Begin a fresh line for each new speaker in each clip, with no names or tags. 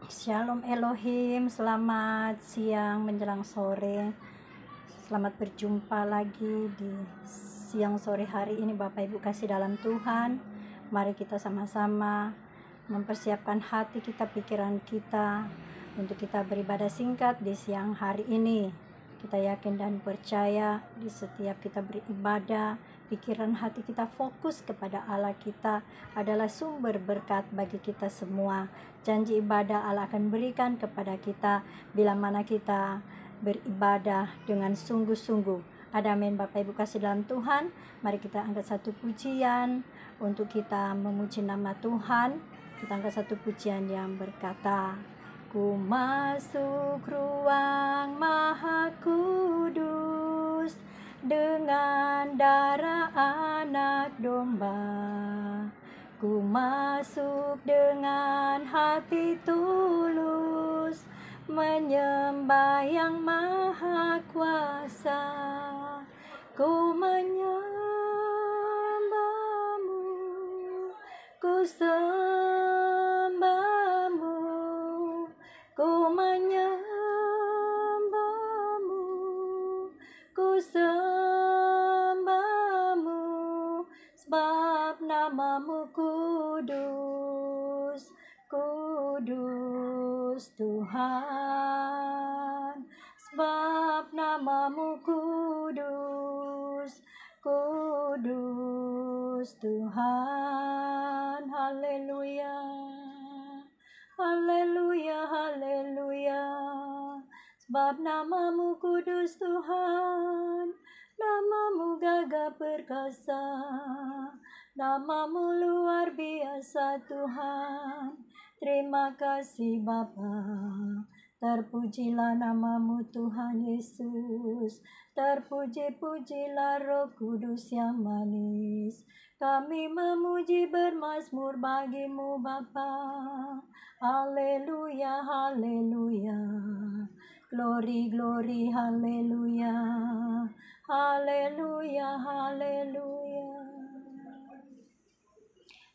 Shalom Elohim, selamat siang menjelang sore. Selamat berjumpa lagi di siang sore hari ini Bapak Ibu kasih dalam Tuhan. Mari kita sama-sama mempersiapkan hati kita, pikiran kita untuk kita beribadah singkat di siang hari ini. Kita yakin dan percaya di setiap kita beribadah, pikiran hati kita fokus kepada Allah kita adalah sumber berkat bagi kita semua. Janji ibadah Allah akan berikan kepada kita bila mana kita beribadah dengan sungguh-sungguh. Ada amin Bapak Ibu kasih dalam Tuhan. Mari kita angkat satu pujian untuk kita memuji nama Tuhan. Kita angkat satu pujian yang berkata, Ku masuk ruang maha kudus dengan darah anak domba. Ku masuk dengan hati tulus menyembah yang maha kuasa. Ku menyembahmu, ku sembahmu, ku menyembahmu, ku sembahmu, sebab namamu kudus, kudus Tuhan, sebab namamu kudus, kudus Tuhan. Haleluya, haleluya, haleluya, sebab namamu kudus Tuhan, namamu gagah perkasa, namamu luar biasa Tuhan. Terima kasih Bapa. Terpujilah namamu Tuhan Yesus, terpuji-pujilah Roh Kudus yang manis. Kami memuji bermazmur bagimu Bapa. Haleluya, haleluya, glory, glory, haleluya, haleluya, haleluya.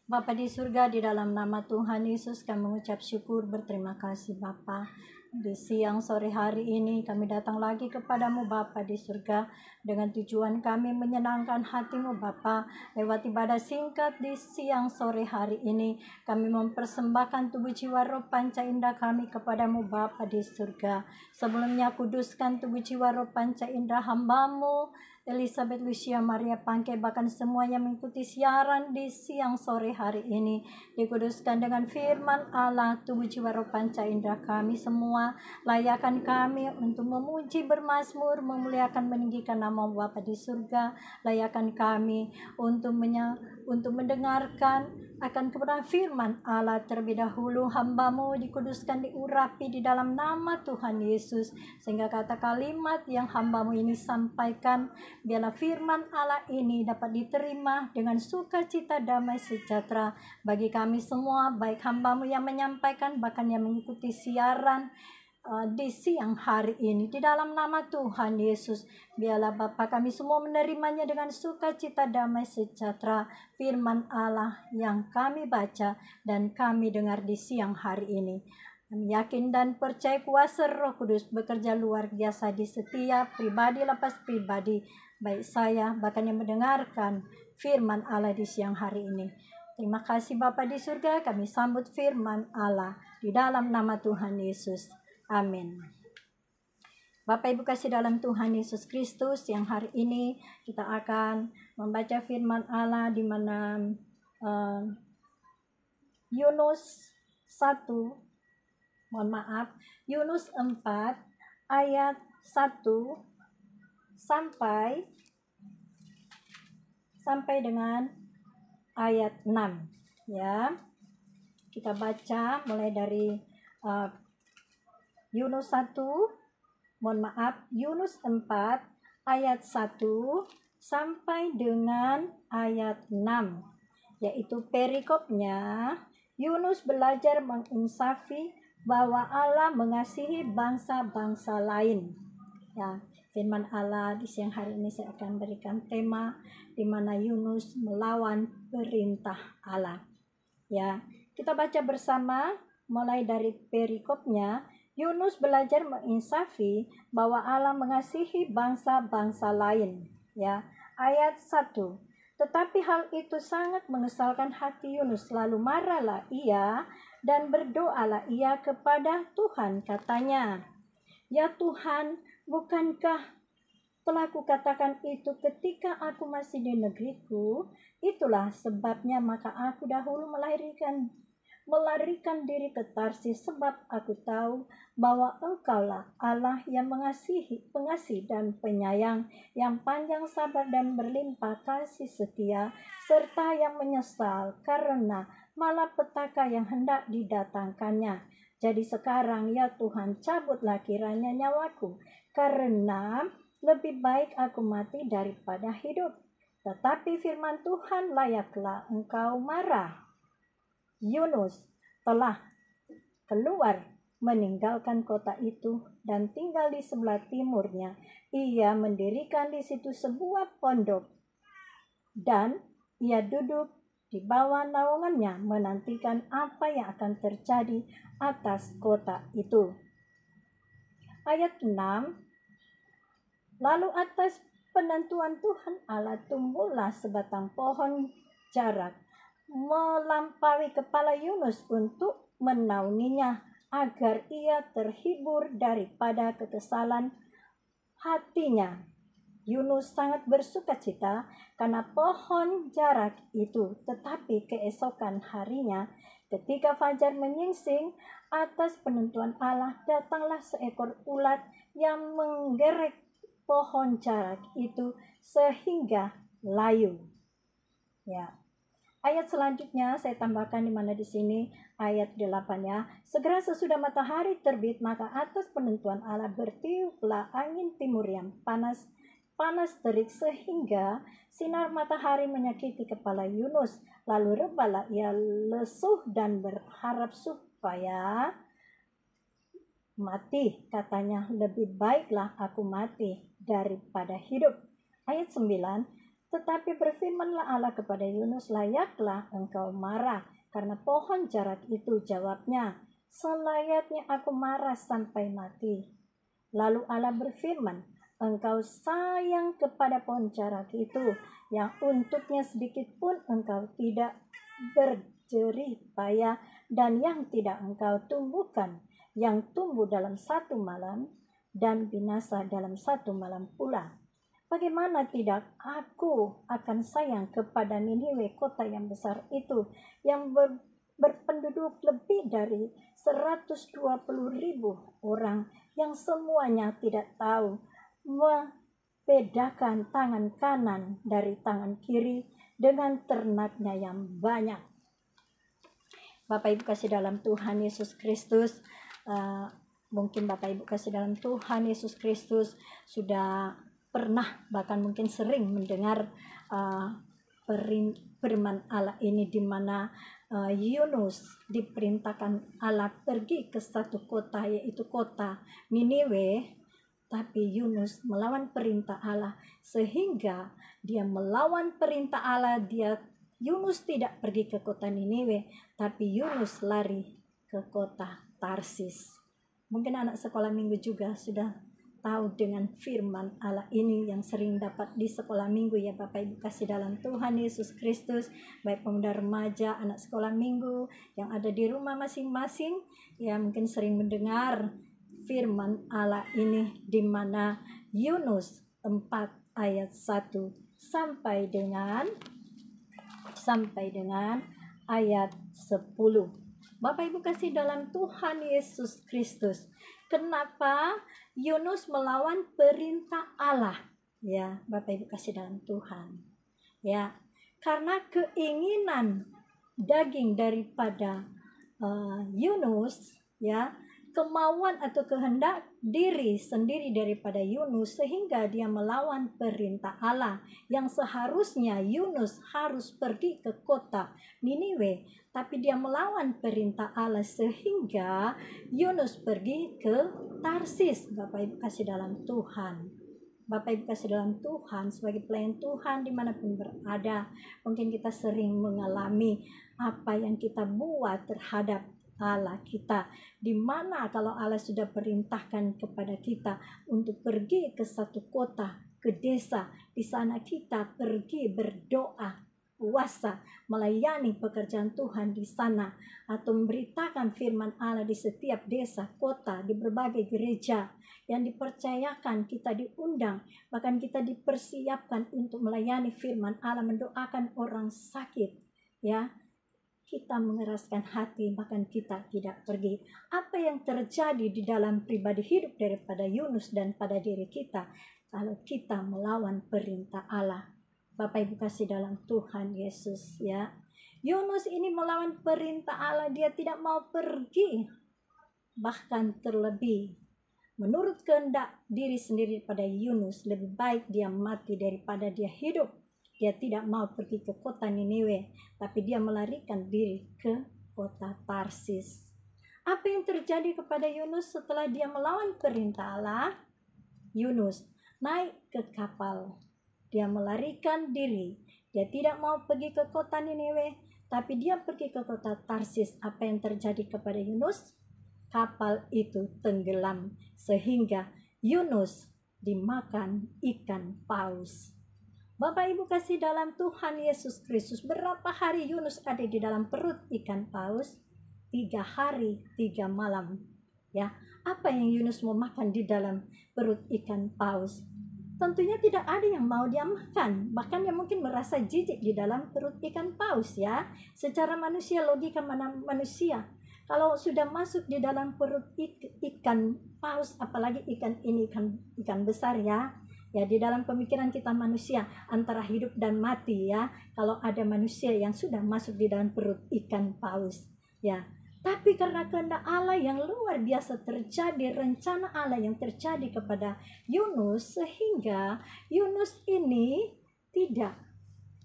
Bapa di surga, di dalam nama Tuhan Yesus kami mengucap syukur, berterima kasih Bapa. Di siang sore hari ini kami datang lagi kepadamu Bapa di surga dengan tujuan kami menyenangkan hatimu Bapa. Lewat ibadah singkat di siang sore hari ini kami mempersembahkan tubuh jiwa roh panca indera kami kepadamu Bapa di surga. Sebelumnya kuduskan tubuh jiwa roh panca indera hambamu Elizabeth Lucia Maria Pangke, bahkan semua yang mengikuti siaran di siang sore hari ini dikuduskan dengan firman Allah. Tubuh jiwa roh panca indera kami semua layakan kami untuk memuji bermazmur, memuliakan, meninggikan nama Bapa di surga. Layakan kami untuk mendengarkan akan kebenaran firman Allah terlebih dahulu. Hambamu dikuduskan, diurapi di dalam nama Tuhan Yesus, sehingga kata kalimat yang hambamu ini sampaikan, biarlah firman Allah ini dapat diterima dengan sukacita, damai, sejahtera bagi kami semua, baik hambamu yang menyampaikan bahkan yang mengikuti siaran di siang hari ini. Di dalam nama Tuhan Yesus, biarlah Bapa kami semua menerimanya dengan sukacita, damai, sejahtera firman Allah yang kami baca dan kami dengar di siang hari ini. Kami yakin dan percaya kuasa Roh Kudus bekerja luar biasa di setiap pribadi lepas pribadi, baik saya bahkan yang mendengarkan firman Allah di siang hari ini. Terima kasih Bapa di surga, kami sambut firman Allah di dalam nama Tuhan Yesus. Amin. Bapak Ibu kasih dalam Tuhan Yesus Kristus, yang hari ini kita akan membaca firman Allah di mana Yunus 4 ayat 1 sampai dengan ayat 6 ya. Kita baca mulai dari Yunus 4 ayat 1 sampai dengan ayat 6, yaitu perikopnya. Yunus belajar menginsafi bahwa Allah mengasihi bangsa-bangsa lain. Ya, firman Allah di siang hari ini saya akan berikan tema di mana Yunus melawan perintah Allah. Ya, kita baca bersama mulai dari perikopnya, Yunus belajar menginsafi bahwa Allah mengasihi bangsa-bangsa lain. Ya, ayat 1. Tetapi hal itu sangat mengesalkan hati Yunus, lalu marahlah ia dan berdoalah ia kepada Tuhan, katanya, "Ya Tuhan, bukankah telah kukatakan itu ketika aku masih di negeriku? Itulah sebabnya maka aku dahulu melarikan diri ke Tarsis, sebab aku tahu bahwa Engkaulah Allah yang pengasih dan penyayang, yang panjang sabar dan berlimpah kasih setia, serta yang menyesal karena malapetaka yang hendak didatangkannya. Jadi sekarang ya Tuhan, cabutlah kiranya nyawaku, karena lebih baik aku mati daripada hidup." Tetapi firman Tuhan, "Layaklah engkau marah. Yunus telah keluar meninggalkan kota itu dan tinggal di sebelah timurnya. Ia mendirikan di situ sebuah pondok dan ia duduk di bawah naungannya menantikan apa yang akan terjadi atas kota itu." Ayat 6. Lalu atas penentuan Tuhan Allah tumbuhlah sebatang pohon jarak melampaui kepala Yunus untuk menaunginya, agar ia terhibur daripada kekesalan hatinya. Yunus sangat bersukacita karena pohon jarak itu. Tetapi keesokan harinya, ketika fajar menyingsing, atas penentuan Allah datanglah seekor ulat yang menggerek pohon jarak itu sehingga layu. Ya. Ayat selanjutnya saya tambahkan di mana di sini ayat 8 ya. Segera sesudah matahari terbit, maka atas penentuan Allah bertiuplah angin timur yang panas terik sehingga sinar matahari menyakiti kepala Yunus. Lalu rebalah ia lesuh dan berharap supaya mati. Katanya, "Lebih baiklah aku mati daripada hidup." Ayat 9. Tetapi berfirmanlah Allah kepada Yunus, "Layaklah engkau marah karena pohon jarak itu." Jawabnya, "Selayaknya aku marah sampai mati." Lalu Allah berfirman, "Engkau sayang kepada pohon jarak itu, yang untuknya sedikit pun engkau tidak berjerih payah, dan yang tidak engkau tumbuhkan, yang tumbuh dalam satu malam dan binasa dalam satu malam pula. Bagaimana tidak aku akan sayang kepada Niniwe, kota yang besar itu, yang berpenduduk lebih dari 120.000 orang, yang semuanya tidak tahu membedakan tangan kanan dari tangan kiri, dengan ternaknya yang banyak." Bapak Ibu kasih dalam Tuhan Yesus Kristus, mungkin Bapak Ibu kasih dalam Tuhan Yesus Kristus sudah pernah, bahkan mungkin sering mendengar firman Allah ini, di mana Yunus diperintahkan Allah pergi ke satu kota, yaitu kota Niniwe. Tapi Yunus melawan perintah Allah, sehingga dia melawan perintah Allah. Yunus tidak pergi ke kota Niniwe, tapi Yunus lari ke kota Tarsis. Mungkin anak sekolah minggu juga sudah tahu dengan firman Allah ini yang sering dapat di sekolah minggu ya Bapak Ibu kasih dalam Tuhan Yesus Kristus. Baik pemuda remaja, anak sekolah minggu yang ada di rumah masing-masing, ya mungkin sering mendengar firman Allah ini, di mana Yunus 4 ayat 1 sampai dengan ayat 10. Bapak Ibu kasih dalam Tuhan Yesus Kristus, kenapa Yunus melawan perintah Allah? Ya, Bapak Ibu kasih dalam Tuhan. Ya, karena keinginan daging daripada Yunus, ya, kemauan atau kehendak diri sendiri daripada Yunus, sehingga dia melawan perintah Allah, yang seharusnya Yunus harus pergi ke kota Niniwe, tapi dia melawan perintah Allah sehingga Yunus pergi ke Tarsis. Bapak Ibu kasih dalam Tuhan, Bapak Ibu kasih dalam Tuhan, sebagai pelayan Tuhan dimanapun berada, mungkin kita sering mengalami apa yang kita buat terhadap Allah kita. Di mana kalau Allah sudah perintahkan kepada kita untuk pergi ke satu kota, ke desa, di sana kita pergi berdoa, puasa, melayani pekerjaan Tuhan di sana, atau memberitakan firman Allah di setiap desa, kota, di berbagai gereja yang dipercayakan, kita diundang, bahkan kita dipersiapkan untuk melayani firman Allah, mendoakan orang sakit, ya. Kita mengeraskan hati, bahkan kita tidak pergi. Apa yang terjadi di dalam pribadi hidup daripada Yunus dan pada diri kita kalau kita melawan perintah Allah? Bapak Ibu kasih dalam Tuhan Yesus, ya. Yunus ini melawan perintah Allah, dia tidak mau pergi. Bahkan terlebih, menurut kehendak diri sendiri pada Yunus, lebih baik dia mati daripada dia hidup. Dia tidak mau pergi ke kota Niniwe, tapi dia melarikan diri ke kota Tarsis. Apa yang terjadi kepada Yunus setelah dia melawan perintah Allah? Yunus naik ke kapal. Dia melarikan diri. Dia tidak mau pergi ke kota Niniwe, tapi dia pergi ke kota Tarsis. Apa yang terjadi kepada Yunus? Kapal itu tenggelam sehingga Yunus dimakan ikan paus. Bapak Ibu kasih dalam Tuhan Yesus Kristus, berapa hari Yunus ada di dalam perut ikan paus? 3 hari 3 malam. Ya, apa yang Yunus mau makan di dalam perut ikan paus? Tentunya tidak ada yang mau dia makan. Bahkan dia mungkin merasa jijik di dalam perut ikan paus, ya. Secara manusia, logika manusia, kalau sudah masuk di dalam perut ikan paus, apalagi ikan ini ikan besar, ya. Ya, di dalam pemikiran kita manusia antara hidup dan mati, ya. Kalau ada manusia yang sudah masuk di dalam perut ikan paus, ya. Tapi karena kehendak Allah yang luar biasa terjadi, rencana Allah yang terjadi kepada Yunus, sehingga Yunus ini tidak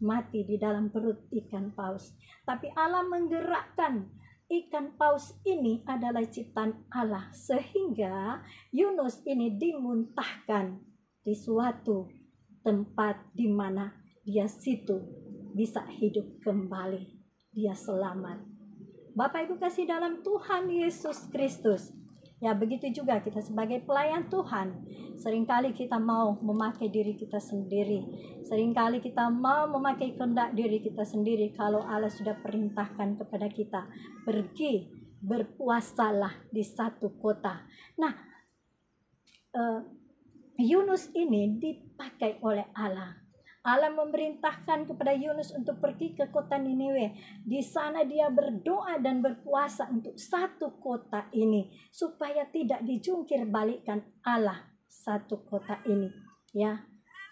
mati di dalam perut ikan paus. Tapi Allah menggerakkan ikan paus ini adalah ciptaan Allah, sehingga Yunus ini dimuntahkan di suatu tempat di mana dia situ bisa hidup kembali, dia selamat. Bapak Ibu kasih dalam Tuhan Yesus Kristus, ya, begitu juga kita sebagai pelayan Tuhan. Seringkali kita mau memakai diri kita sendiri, seringkali kita mau memakai kehendak diri kita sendiri. Kalau Allah sudah perintahkan kepada kita, pergi berpuasalah di satu kota. Nah, Yunus ini dipakai oleh Allah. Allah memerintahkan kepada Yunus untuk pergi ke kota Niniwe. Di sana dia berdoa dan berpuasa untuk satu kota ini, supaya tidak dijungkir balikkan Allah satu kota ini, ya.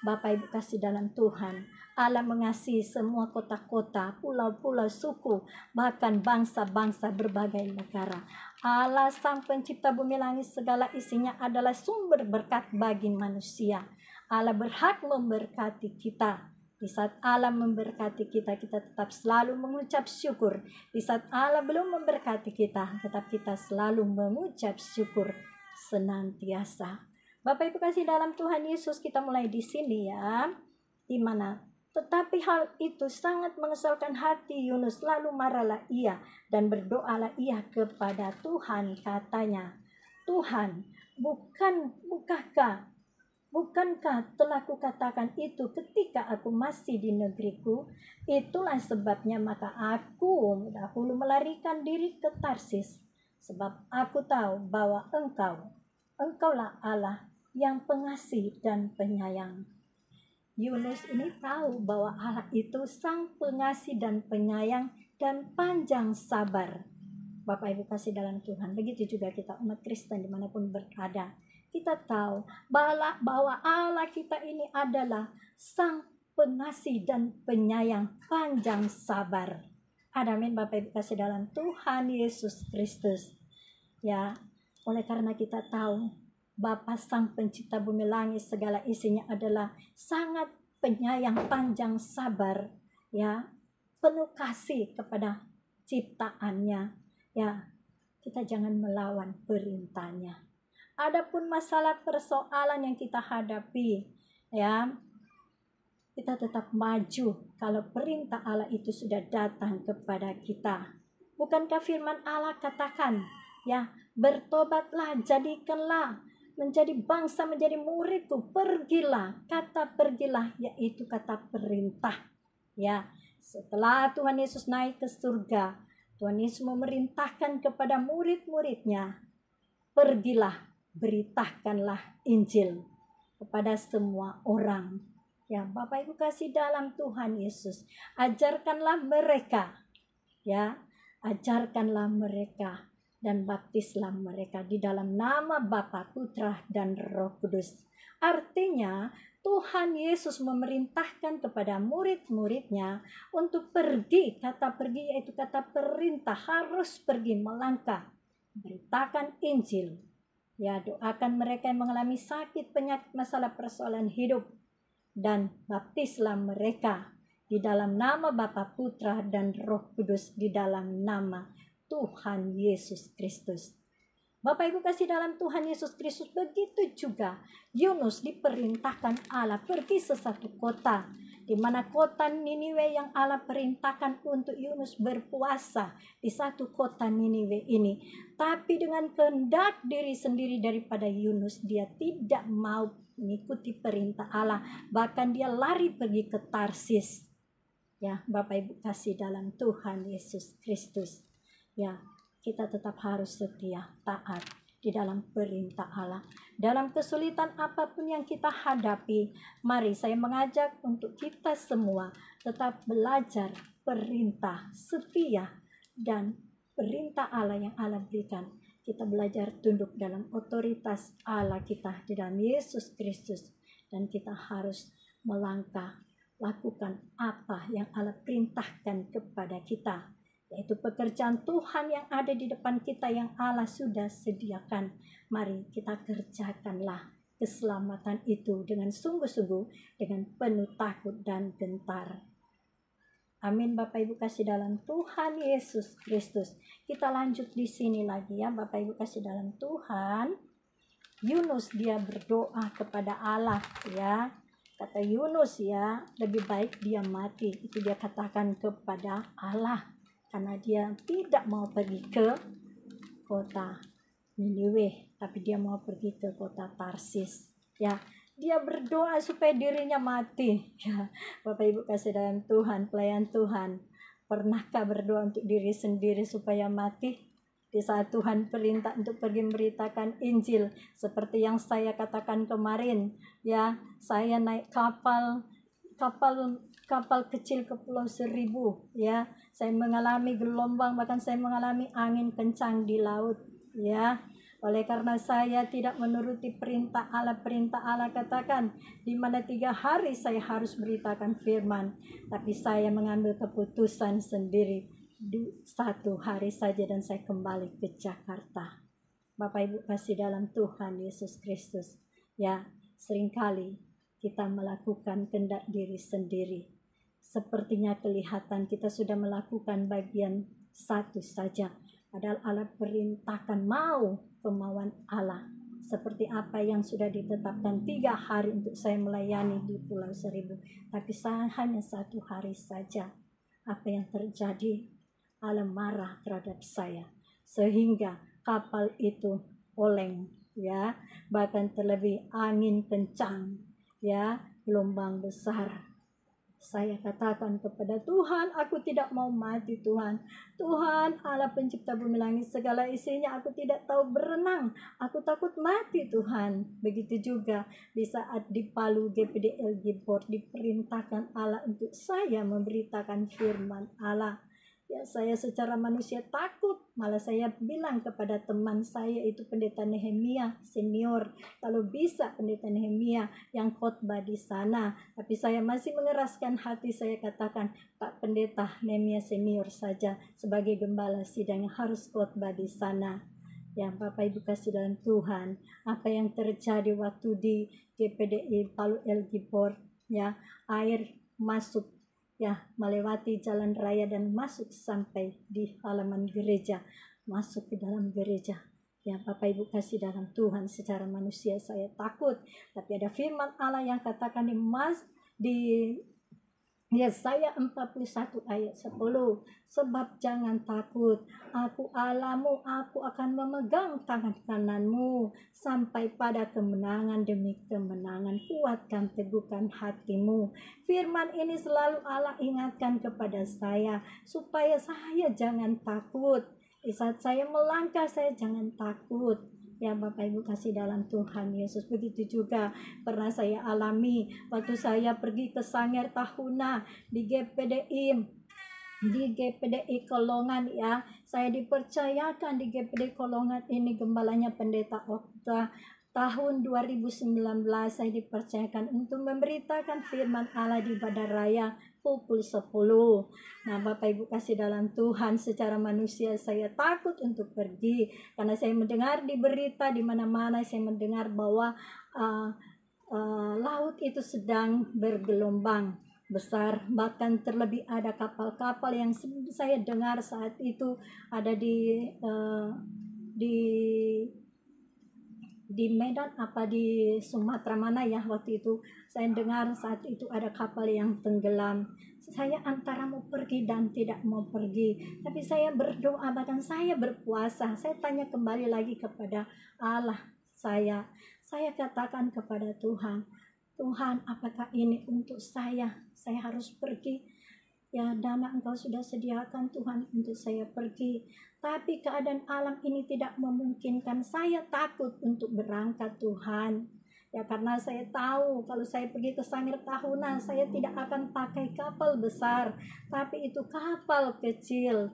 Bapak Ibu kasih dalam Tuhan, Allah mengasihi semua kota-kota, pulau-pulau, suku, bahkan bangsa-bangsa berbagai negara. Allah Sang Pencipta bumi langit segala isinya adalah sumber berkat bagi manusia. Allah berhak memberkati kita. Di saat Allah memberkati kita, kita tetap selalu mengucap syukur. Di saat Allah belum memberkati kita, tetap kita selalu mengucap syukur senantiasa. Bapak Ibu kasih dalam Tuhan Yesus, kita mulai di sini, ya. Di mana tetapi hal itu sangat mengesalkan hati Yunus, lalu marahlah ia dan berdoalah ia kepada Tuhan, katanya, Tuhan, bukankah telah kukatakan itu ketika aku masih di negeriku? Itulah sebabnya maka aku dahulu melarikan diri ke Tarsis, sebab aku tahu bahwa engkaulah Allah yang pengasih dan penyayang. Yunus ini tahu bahwa Allah itu Sang Pengasih dan Penyayang dan panjang sabar. Bapak Ibu kasih dalam Tuhan, begitu juga kita umat Kristen dimanapun berada. Kita tahu bahwa Allah kita ini adalah Sang Pengasih dan Penyayang, panjang sabar. Amin Bapak Ibu kasih dalam Tuhan Yesus Kristus. Ya, oleh karena kita tahu Bapa Sang Pencipta bumi langit segala isinya adalah sangat penyayang, panjang sabar, ya, penuh kasih kepada ciptaannya, ya. Kita jangan melawan perintahnya. Adapun masalah persoalan yang kita hadapi, ya, kita tetap maju kalau perintah Allah itu sudah datang kepada kita. Bukankah firman Allah katakan, ya, bertobatlah, jadikanlah menjadi bangsa, menjadi muridku, pergilah. Kata pergilah yaitu kata perintah. Ya, setelah Tuhan Yesus naik ke surga, Tuhan Yesus memerintahkan kepada murid-muridnya, pergilah, beritakanlah Injil kepada semua orang. Ya, Bapak Ibu kasih dalam Tuhan Yesus, ajarkanlah mereka, ya, ajarkanlah mereka dan baptislah mereka di dalam nama Bapa, Putra, dan Roh Kudus. Artinya Tuhan Yesus memerintahkan kepada murid-muridnya untuk pergi. Kata pergi yaitu kata perintah, harus pergi melangkah, beritakan Injil. Ya, doakan mereka yang mengalami sakit, penyakit, masalah, persoalan hidup, dan baptislah mereka di dalam nama Bapa, Putra, dan Roh Kudus, di dalam nama Tuhan Yesus Kristus. Bapak Ibu kasih dalam Tuhan Yesus Kristus, begitu juga Yunus diperintahkan Allah pergi ke satu kota, di mana kota Niniwe yang Allah perintahkan untuk Yunus berpuasa di satu kota Niniwe ini. Tapi dengan kehendak diri sendiri daripada Yunus, dia tidak mau mengikuti perintah Allah, bahkan dia lari pergi ke Tarsis. Ya, Bapak Ibu kasih dalam Tuhan Yesus Kristus. Ya, kita tetap harus setia, taat di dalam perintah Allah. Dalam kesulitan apapun yang kita hadapi, mari saya mengajak untuk kita semua tetap belajar perintah, setia, dan perintah Allah yang Allah berikan. Kita belajar tunduk dalam otoritas Allah kita di dalam Yesus Kristus. Dan kita harus melangkah, lakukan apa yang Allah perintahkan kepada kita, yaitu pekerjaan Tuhan yang ada di depan kita yang Allah sudah sediakan. Mari kita kerjakanlah keselamatan itu dengan sungguh-sungguh, dengan penuh takut dan gentar. Amin. Bapak Ibu kasih dalam Tuhan Yesus Kristus. Kita lanjut di sini lagi ya, Bapak Ibu kasih dalam Tuhan. Yunus dia berdoa kepada Allah, ya. Kata Yunus, ya, lebih baik dia mati. Itu dia katakan kepada Allah, karena dia tidak mau pergi ke kota Niniwe, tapi dia mau pergi ke kota Tarsis. Ya, dia berdoa supaya dirinya mati. Ya, Bapak Ibu kasih dalam Tuhan, pelayan Tuhan, pernahkah berdoa untuk diri sendiri supaya mati? Di saat Tuhan perintah untuk pergi memberitakan Injil, seperti yang saya katakan kemarin, ya, saya naik kapal kecil ke Pulau Seribu, ya, saya mengalami gelombang, bahkan saya mengalami angin kencang di laut, ya. Oleh karena saya tidak menuruti perintah Allah katakan, di mana 3 hari saya harus beritakan firman, tapi saya mengambil keputusan sendiri di 1 hari saja dan saya kembali ke Jakarta. Bapak Ibu kasih dalam Tuhan Yesus Kristus, ya, seringkali kita melakukan kehendak diri sendiri. Sepertinya kelihatan kita sudah melakukan bagian 1 saja, padahal Allah perintahkan mau kemauan Allah. Seperti apa yang sudah ditetapkan 3 hari untuk saya melayani di Pulau Seribu, tapi saya hanya 1 hari saja. Apa yang terjadi? Allah marah terhadap saya, sehingga kapal itu oleng, ya, bahkan terlebih angin kencang, ya, gelombang besar. Saya katakan kepada Tuhan, aku tidak mau mati Tuhan. Tuhan Allah pencipta bumi langit segala isinya, aku tidak tahu berenang. Aku takut mati Tuhan. Begitu juga di saat di Palu GPD Elgibor diperintahkan Allah untuk saya memberitakan firman Allah. Ya, saya secara manusia takut, malah saya bilang kepada teman saya itu Pendeta Nehemia senior, kalau bisa Pendeta Nehemia yang khotbah di sana. Tapi saya masih mengeraskan hati, saya katakan, Pak Pendeta Nehemia senior saja sebagai gembala sidang yang harus khotbah di sana. Ya, Bapak Ibu kasih dalam Tuhan, apa yang terjadi waktu di GPDI Palu Elgibor, ya, air masuk, ya, melewati jalan raya dan masuk sampai di halaman gereja, masuk ke dalam gereja. Ya, Bapak Ibu kasih dalam Tuhan, secara manusia saya takut, tapi ada firman Allah yang katakan di Yesaya 41 ayat 10. Sebab jangan takut, aku Allahmu, aku akan memegang tangan kananmu sampai pada kemenangan demi kemenangan. Kuatkan, teguhkan hatimu. Firman ini selalu Allah ingatkan kepada saya supaya saya jangan takut. Di saat saya melangkah, saya jangan takut. Ya Bapak Ibu kasih dalam Tuhan Yesus, begitu juga pernah saya alami waktu saya pergi ke Sangir Tahuna di GPDI Kolongan. Ya, saya dipercayakan di GPDI Kolongan ini, gembalanya Pendeta Okta. Tahun 2019 saya dipercayakan untuk memberitakan firman Allah di Badaraya pukul 10. Nah, Bapak Ibu kasih dalam Tuhan, secara manusia saya takut untuk pergi karena saya mendengar di berita di mana-mana, saya mendengar bahwa laut itu sedang bergelombang besar, bahkan terlebih ada kapal-kapal yang saya dengar saat itu ada di Medan di Sumatera mana ya, waktu itu saya dengar saat itu ada kapal yang tenggelam. Saya antara mau pergi dan tidak mau pergi, tapi saya berdoa, bahkan saya berpuasa. Saya tanya kembali lagi kepada Allah saya katakan kepada Tuhan, apakah ini untuk saya harus pergi? Ya, dana Engkau sudah sediakan Tuhan untuk saya pergi, tapi keadaan alam ini tidak memungkinkan. Saya takut untuk berangkat Tuhan. Ya, karena saya tahu kalau saya pergi ke Sangir Tahuna, saya tidak akan pakai kapal besar, tapi itu kapal kecil.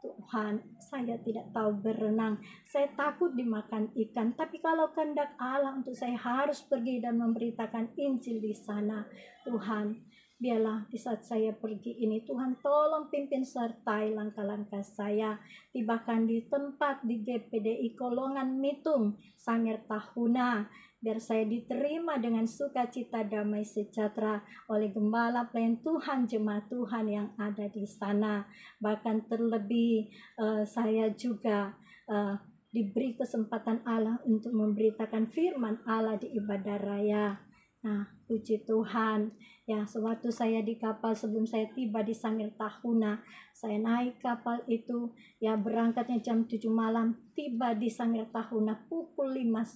Tuhan, saya tidak tahu berenang, saya takut dimakan ikan, tapi kalau kehendak Allah untuk saya harus pergi dan memberitakan Injil di sana. Tuhan, biarlah di saat saya pergi ini, Tuhan tolong pimpin sertai langkah-langkah saya, tibakan di tempat di GPDI Kolongan Mitung, Sangir Tahuna, biar saya diterima dengan sukacita, damai sejahtera oleh gembala pelayan Tuhan, jemaat Tuhan yang ada di sana. Bahkan terlebih saya juga diberi kesempatan Allah untuk memberitakan firman Allah di ibadah raya. Nah, puji Tuhan. Ya, sewaktu saya di kapal, sebelum saya tiba di Sangir Tahuna, saya naik kapal itu, ya berangkatnya jam 7 malam, tiba di Sangir Tahuna pukul 5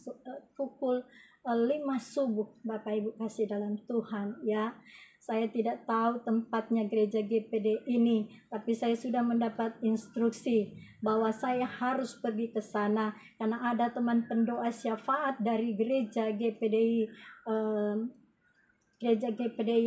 subuh. Bapak Ibu kasih dalam Tuhan, ya. Saya tidak tahu tempatnya gereja GPD ini, tapi saya sudah mendapat instruksi bahwa saya harus pergi ke sana karena ada teman pendoa syafaat dari gereja GPDI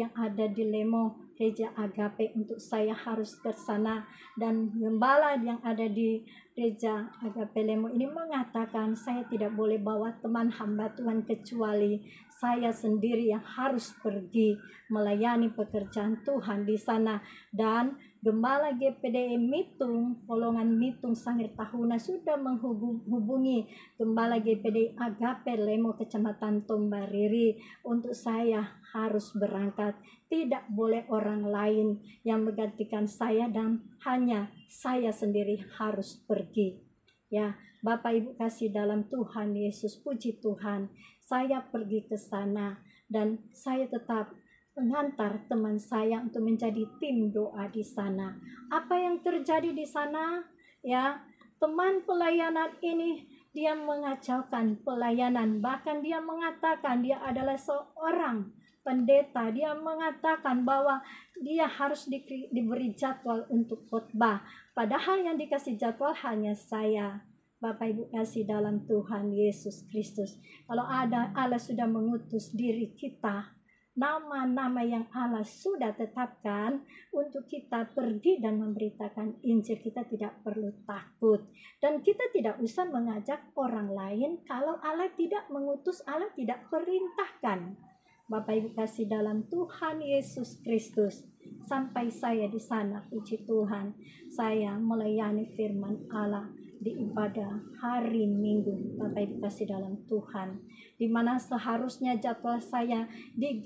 yang ada di Lemo, gereja Agape, untuk saya harus ke sana. Dan gembala yang ada di gereja Agape Lemo ini mengatakan saya tidak boleh bawa teman hamba Tuhan, kecuali saya sendiri yang harus pergi melayani pekerjaan Tuhan di sana. Dan Gembala GPDI Mitung, Kolongan Mitung Sangir Tahuna sudah menghubungi Gembala GPDI Agape Lemo Kecamatan Tombariri untuk saya harus berangkat. Tidak boleh orang lain yang menggantikan saya dan hanya saya sendiri harus pergi. Ya, Bapak Ibu kasih dalam Tuhan Yesus, puji Tuhan. Saya pergi ke sana dan saya tetap mengantar teman saya untuk menjadi tim doa di sana. Apa yang terjadi di sana? Ya, teman pelayanan ini dia mengacaukan pelayanan, bahkan dia mengatakan dia adalah seorang pendeta. Dia mengatakan bahwa dia harus diberi jadwal untuk khotbah, padahal yang dikasih jadwal hanya saya. Bapak Ibu kasih dalam Tuhan Yesus Kristus, kalau ada Allah sudah mengutus diri kita, nama-nama yang Allah sudah tetapkan untuk kita pergi dan memberitakan Injil, kita tidak perlu takut. Dan kita tidak usah mengajak orang lain kalau Allah tidak mengutus, Allah tidak perintahkan. Bapak Ibu kasih dalam Tuhan Yesus Kristus, sampai saya di sana, puji Tuhan, saya melayani firman Allah di ibadah hari Minggu. Bapak Ibu kasih dalam Tuhan, di mana seharusnya jadwal saya di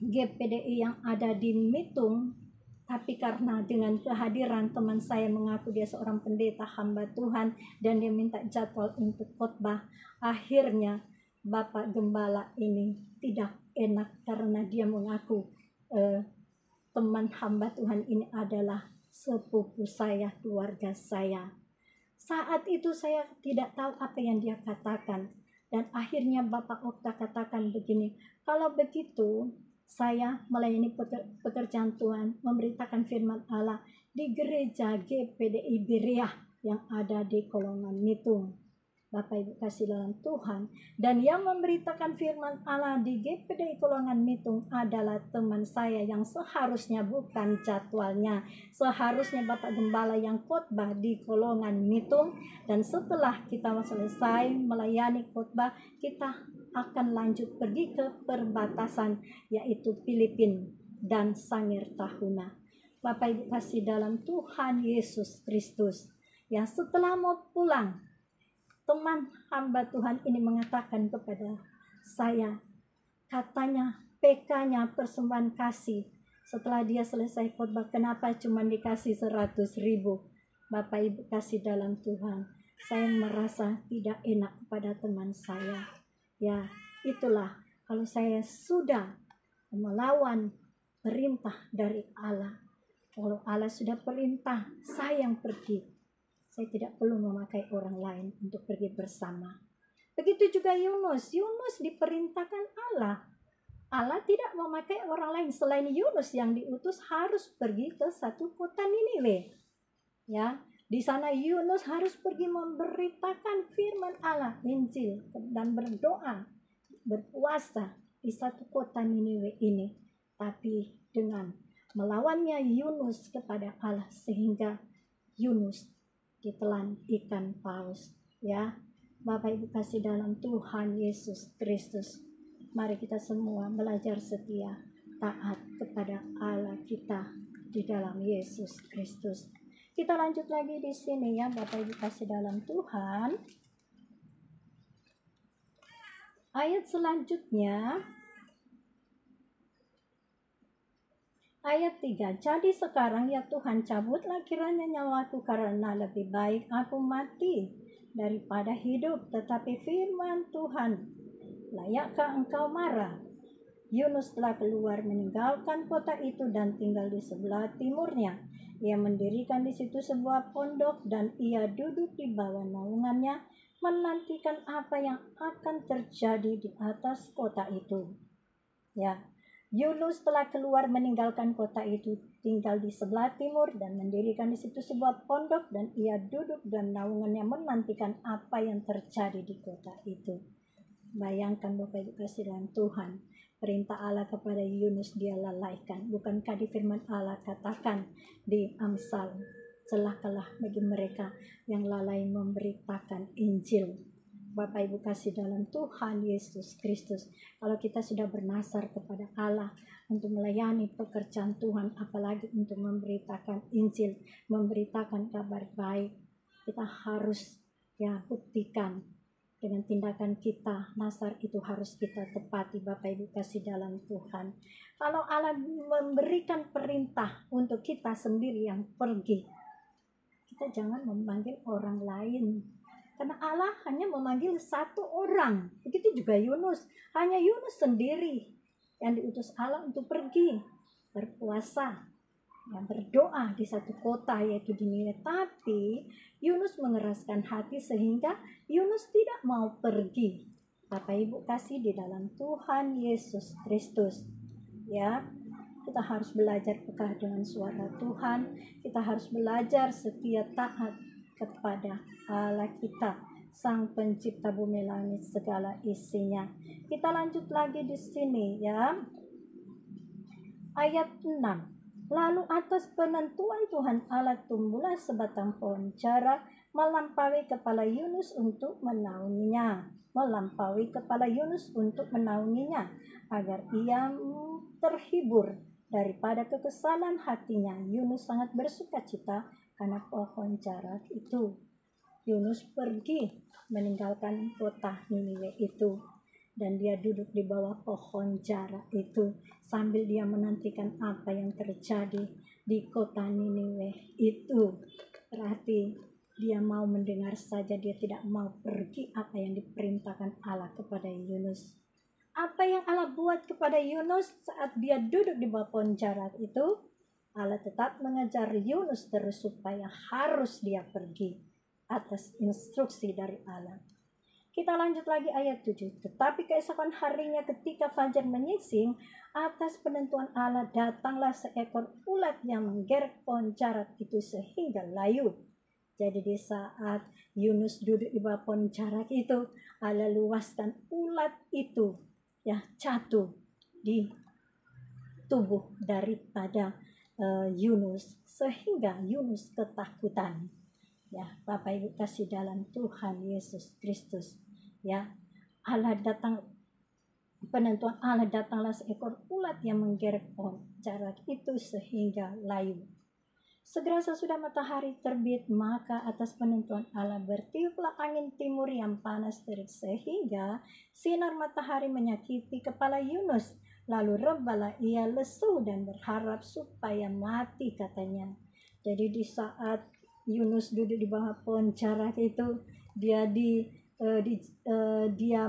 GPDI yang ada di Mitung, tapi karena dengan kehadiran teman saya mengaku dia seorang pendeta hamba Tuhan dan dia minta jadwal untuk khotbah, akhirnya Bapak Gembala ini tidak enak karena dia mengaku teman hamba Tuhan ini adalah sepupu saya, keluarga saya. Saat itu saya tidak tahu apa yang dia katakan. Dan akhirnya Bapak Okta katakan begini, kalau begitu saya melayani pekerjaan Tuhan, memberitakan firman Allah di gereja GPDI Berea yang ada di Kolongan Mitung. Bapak Ibu kasih dalam Tuhan, dan yang memberitakan firman Allah di GPDI Kolongan Mitung adalah teman saya yang seharusnya bukan jadwalnya. Seharusnya Bapak Gembala yang khotbah di Kolongan Mitung, dan setelah kita selesai melayani khotbah, kita akan lanjut pergi ke perbatasan yaitu Filipina dan Sangir Tahuna. Bapak Ibu kasih dalam Tuhan Yesus Kristus, yang setelah mau pulang, teman hamba Tuhan ini mengatakan kepada saya, katanya PK-nya persembahan kasih. Setelah dia selesai khotbah, kenapa cuma dikasih 100.000? Bapak Ibu kasih dalam Tuhan, saya merasa tidak enak kepada teman saya. Ya, itulah kalau saya sudah melawan perintah dari Allah. Kalau Allah sudah perintah, saya yang pergi. Saya tidak perlu memakai orang lain untuk pergi bersama. Begitu juga Yunus. Yunus diperintahkan Allah. Allah tidak memakai orang lain selain Yunus yang diutus harus pergi ke satu kota Niniwe. Ya, di sana Yunus harus pergi memberitakan firman Allah, Injil, dan berdoa, berpuasa di satu kota Niniwe ini. Tapi dengan melawannya Yunus kepada Allah, sehingga Yunus ditelan ikan paus. Ya, Bapak Ibu kasih dalam Tuhan Yesus Kristus, mari kita semua belajar setia, taat kepada Allah kita di dalam Yesus Kristus. Kita lanjut lagi di sini ya, Bapak Ibu kasih dalam Tuhan. Ayat selanjutnya, ayat 3. Jadi sekarang ya Tuhan, cabutlah kiranya nyawaku, karena lebih baik aku mati daripada hidup. Tetapi firman Tuhan, layakkah engkau marah? Yunus telah keluar meninggalkan kota itu dan tinggal di sebelah timurnya. Ia mendirikan di situ sebuah pondok dan ia duduk di bawah naungannya, menantikan apa yang akan terjadi di atas kota itu. Ya, Yunus telah keluar meninggalkan kota itu, tinggal di sebelah timur dan mendirikan di situ sebuah pondok dan ia duduk dan naungannya menantikan apa yang terjadi di kota itu. Bayangkan Bapak Ibu kasih dalam Tuhan, perintah Allah kepada Yunus dia lalaikan. Bukankah di firman Allah katakan di Amsal, celakalah bagi mereka yang lalai memberitakan Injil. Bapak Ibu kasih dalam Tuhan Yesus Kristus, kalau kita sudah bernasar kepada Allah untuk melayani pekerjaan Tuhan, apalagi untuk memberitakan Injil, memberitakan kabar baik, kita harus buktikan dengan tindakan kita. Nasar itu harus kita tepati, Bapak Ibu kasih dalam Tuhan. Kalau Allah memberikan perintah untuk kita sendiri yang pergi, kita jangan memanggil orang lain. Karena Allah hanya memanggil satu orang. Begitu juga Yunus. Hanya Yunus sendiri yang diutus Allah untuk pergi berpuasa, yang berdoa di satu kota yaitu di Niniwe. Tapi Yunus mengeraskan hati sehingga Yunus tidak mau pergi. Bapak Ibu kasih di dalam Tuhan Yesus Kristus. Ya, kita harus belajar peka dengan suara Tuhan. Kita harus belajar setia taat kepada Allah kita, Sang Pencipta bumi langit segala isinya. Kita lanjut lagi di sini ya. Ayat 6. Lalu atas penentuan Tuhan Allah tumbuhlah sebatang pohon jara melampaui kepala Yunus untuk menaunginya. Agar ia terhibur daripada kekesalan hatinya. Yunus sangat bersukacita karena pohon jara itu. Yunus pergi meninggalkan kota Niniwe itu, dan dia duduk di bawah pohon jara itu sambil dia menantikan apa yang terjadi di kota Niniwe itu. Berarti dia mau mendengar saja, dia tidak mau pergi apa yang diperintahkan Allah kepada Yunus. Apa yang Allah buat kepada Yunus saat dia duduk di bawah pohon jarak itu? Allah tetap mengajar Yunus terus supaya harus dia pergi atas instruksi dari Allah. Kita lanjut lagi ayat 7. Tetapi keesokan harinya ketika fajar menyingsing, atas penentuan Allah datanglah seekor ulat yang menggeret pohon jarak itu sehingga layu. Jadi di saat Yunus duduk di bawah pohon jarak itu, Allah luaskan ulat itu jatuh di tubuh daripada Yunus sehingga Yunus ketakutan. Ya, Bapak Ibu kasih dalam Tuhan Yesus Kristus. Ya, penentuan Allah datanglah seekor ulat yang menggeret pohon jarak itu sehingga layu. Segera sesudah matahari terbit, maka atas penentuan Allah bertiuplah angin timur yang panas terik sehingga sinar matahari menyakiti kepala Yunus. Lalu rebahlah ia lesu dan berharap supaya mati, katanya. Jadi di saat Yunus duduk di bawah pohon jarak itu, dia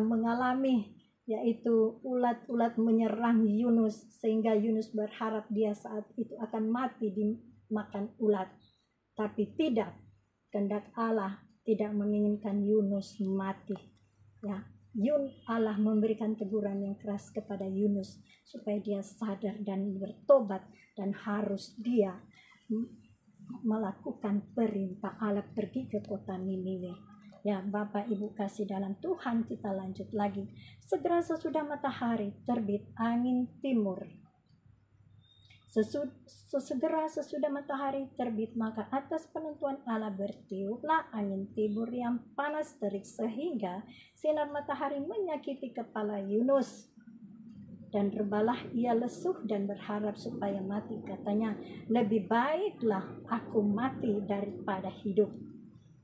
mengalami yaitu ulat-ulat menyerang Yunus sehingga Yunus berharap dia saat itu akan mati dimakan ulat. Tapi tidak, kehendak Allah tidak menginginkan Yunus mati. Ya, Allah memberikan teguran yang keras kepada Yunus supaya dia sadar dan bertobat dan harus dia melakukan perintah Allah pergi ke kota Niniwe. Ya, Bapak Ibu kasih dalam Tuhan, kita lanjut lagi. Segera sesudah matahari terbit angin timur. Segera sesudah matahari terbit, maka atas penentuan Allah bertiuplah angin timur yang panas terik sehingga sinar matahari menyakiti kepala Yunus. Dan rebahlah ia lesuh dan berharap supaya mati, katanya, lebih baiklah aku mati daripada hidup.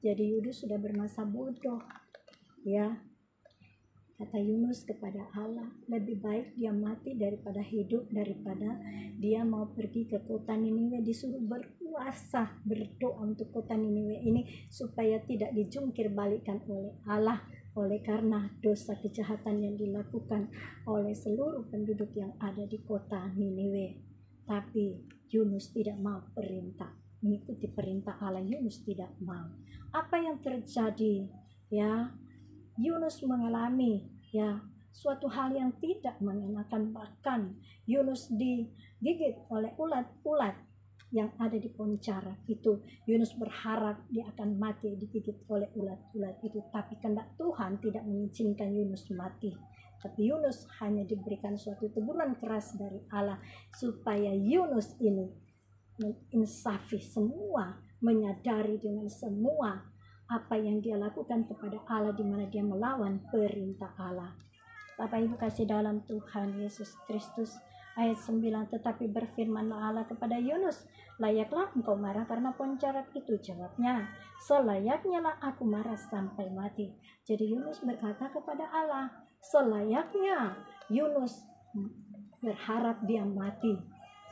Jadi Yunus sudah bermasa bodoh. Ya, kata Yunus kepada Allah, lebih baik dia mati daripada hidup, daripada dia mau pergi ke kota Niniwe, disuruh berpuasa, berdoa untuk kota Niniwe ini supaya tidak dijungkir balikan oleh Allah oleh karena dosa kejahatan yang dilakukan oleh seluruh penduduk yang ada di kota Niniwe. Tapi Yunus tidak mau mengikuti perintah Allah. Yunus tidak mau. Apa yang terjadi? Ya, Yunus mengalami suatu hal yang tidak mengenakan. Bahkan Yunus digigit oleh ulat-ulat yang ada di pohon jarak itu. Yunus berharap dia akan mati digigit oleh ulat-ulat itu, tapi kehendak Tuhan tidak mengizinkan Yunus mati. Tapi Yunus hanya diberikan suatu teguran keras dari Allah supaya Yunus ini menginsafi semua, menyadari dengan semua apa yang dia lakukan kepada Allah, di mana dia melawan perintah Allah. Bapak Ibu kasih dalam Tuhan Yesus Kristus. Ayat 9, tetapi berfirmanlah Allah kepada Yunus, layaklah engkau marah karena pohon jarak itu. Jawabnya, selayaknya lah aku marah sampai mati. Jadi Yunus berkata kepada Allah, selayaknya Yunus berharap dia mati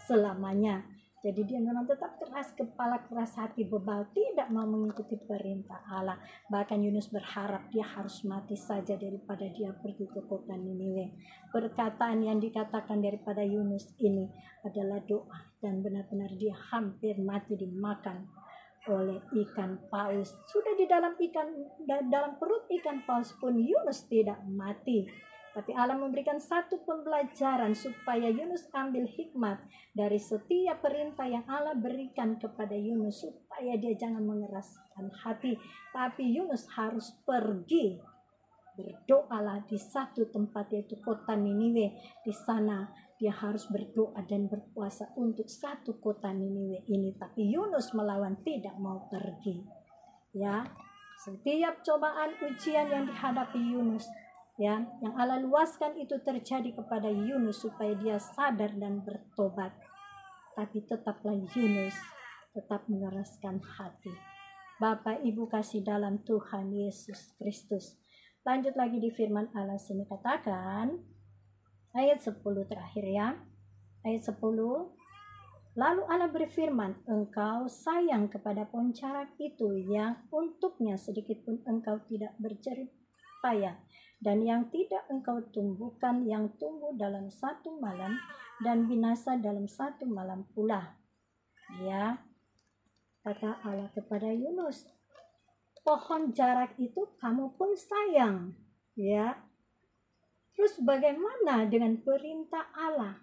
selamanya. Jadi dia memang tetap keras kepala, keras hati, bebal, tidak mau mengikuti perintah Allah. Bahkan Yunus berharap dia harus mati saja daripada dia pergi ke kota Niniwe. Perkataan yang dikatakan daripada Yunus ini adalah doa, dan benar-benar dia hampir mati dimakan oleh ikan paus. Sudah di dalam perut ikan paus pun Yunus tidak mati. Tapi Allah memberikan satu pembelajaran supaya Yunus ambil hikmat dari setiap perintah yang Allah berikan kepada Yunus, supaya dia jangan mengeraskan hati. Tapi Yunus harus pergi, berdoalah di satu tempat, yaitu kota Niniwe. Di sana dia harus berdoa dan berpuasa untuk satu kota Niniwe ini. Tapi Yunus melawan, tidak mau pergi. Ya, setiap cobaan ujian yang dihadapi Yunus, yang Allah luaskan itu terjadi kepada Yunus supaya dia sadar dan bertobat. Tapi tetaplah Yunus tetap mengeraskan hati. Bapak Ibu kasih dalam Tuhan Yesus Kristus. Lanjut lagi di firman Allah sini, katakan ayat 10 terakhir ya. Ayat 10. Lalu Allah berfirman, engkau sayang kepada pohon jarak itu yang untuknya sedikit pun engkau tidak berjerih payah. dan yang tidak engkau tumbuhkan yang tumbuh dalam satu malam dan binasa dalam satu malam pula. Ya, kata Allah kepada Yunus, pohon jarak itu kamu pun sayang. Ya, terus bagaimana dengan perintah Allah?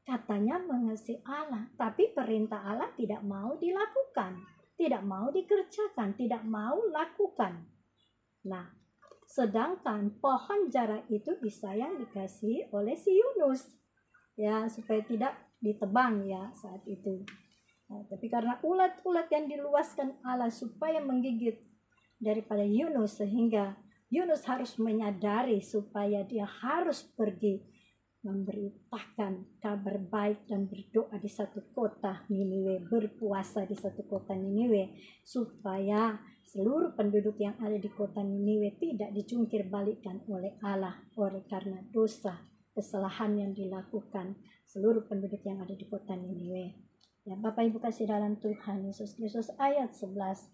Katanya mengasihi Allah, tapi perintah Allah tidak mau dilakukan, tidak mau dikerjakan, tidak mau lakukan. Nah, sedangkan pohon jarak itu disayang dikasih oleh si Yunus, ya, supaya tidak ditebang ya saat itu. Nah, tapi karena ulat-ulat yang diluaskan Allah supaya menggigit daripada Yunus, sehingga Yunus harus menyadari supaya dia harus pergi memberitakan kabar baik dan berdoa di satu kota Niniwe, berpuasa di satu kota Niniwe, supaya seluruh penduduk yang ada di kota Niniwe tidak dijungkir balikkan oleh Allah oleh karena dosa kesalahan yang dilakukan seluruh penduduk yang ada di kota Niniwe. Ya, Bapak Ibu kasih dalam Tuhan Yesus Kristus, ayat 11.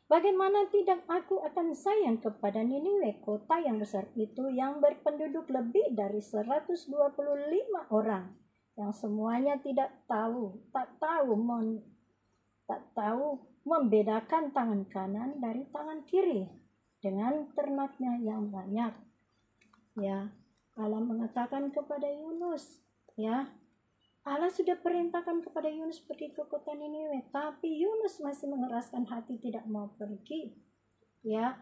Bagaimana tidak aku akan sayang kepada Niniwe, kota yang besar itu, yang berpenduduk lebih dari 125 orang, yang semuanya tak tahu membedakan tangan kanan dari tangan kiri, dengan ternaknya yang banyak. Ya, Allah mengatakan kepada Yunus, ya, Allah sudah perintahkan kepada Yunus pergi ke kota Niniwe, tapi Yunus masih mengeraskan hati tidak mau pergi. Ya,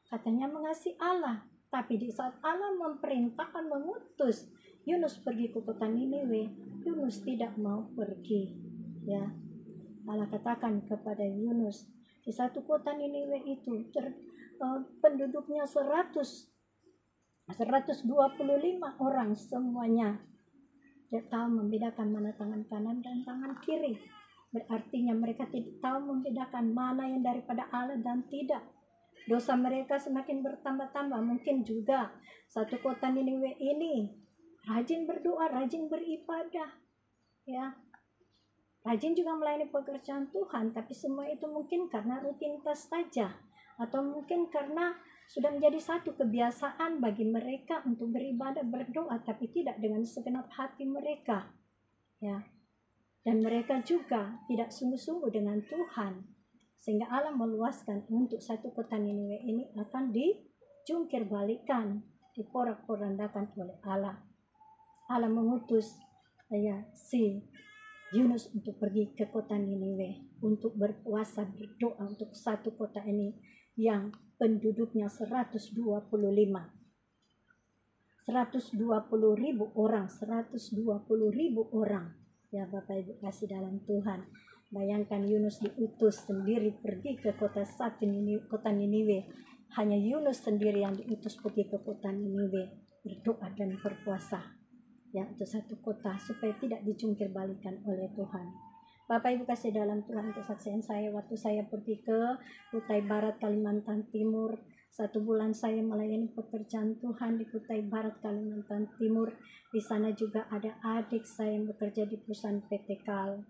katanya mengasihi Allah, tapi di saat Allah memerintahkan mengutus Yunus pergi ke kota Niniwe, Yunus tidak mau pergi. Ya, Allah katakan kepada Yunus, di satu kota Niniwe itu penduduknya 125 orang semuanya. Dia tahu membedakan mana tangan kanan dan tangan kiri. Berartinya mereka tidak tahu membedakan mana yang daripada Allah dan tidak. Dosa mereka semakin bertambah-tambah. Mungkin juga satu kota Niniwe ini rajin berdoa, rajin beribadah, ya, rajin juga melayani pekerjaan Tuhan, tapi semua itu mungkin karena rutinitas saja, atau mungkin karena sudah menjadi satu kebiasaan bagi mereka untuk beribadah, berdoa, tapi tidak dengan segenap hati mereka. Ya. Dan mereka juga tidak sungguh-sungguh dengan Tuhan, sehingga Allah meluaskan untuk satu kota Niniwe ini akan dijungkir balikan, diporak-porandakan oleh Allah. Allah mengutus si Yunus untuk pergi ke kota Niniwe untuk berpuasa, berdoa untuk satu kota ini yang penduduknya 120.000 orang. Ya, Bapak Ibu kasih dalam Tuhan, bayangkan Yunus diutus sendiri pergi ke kota Niniwe. Hanya Yunus sendiri yang diutus pergi ke kota Niniwe, berdoa dan berpuasa, ya, untuk satu kota supaya tidak dijungkir balikan oleh Tuhan. Bapak Ibu kasih dalam Tuhan, kesaksian saya waktu saya pergi ke Kutai Barat, Kalimantan Timur. 1 bulan saya melayani pekerjaan Tuhan di Kutai Barat, Kalimantan Timur. Di sana juga ada adik saya yang bekerja di perusahaan PT Kal,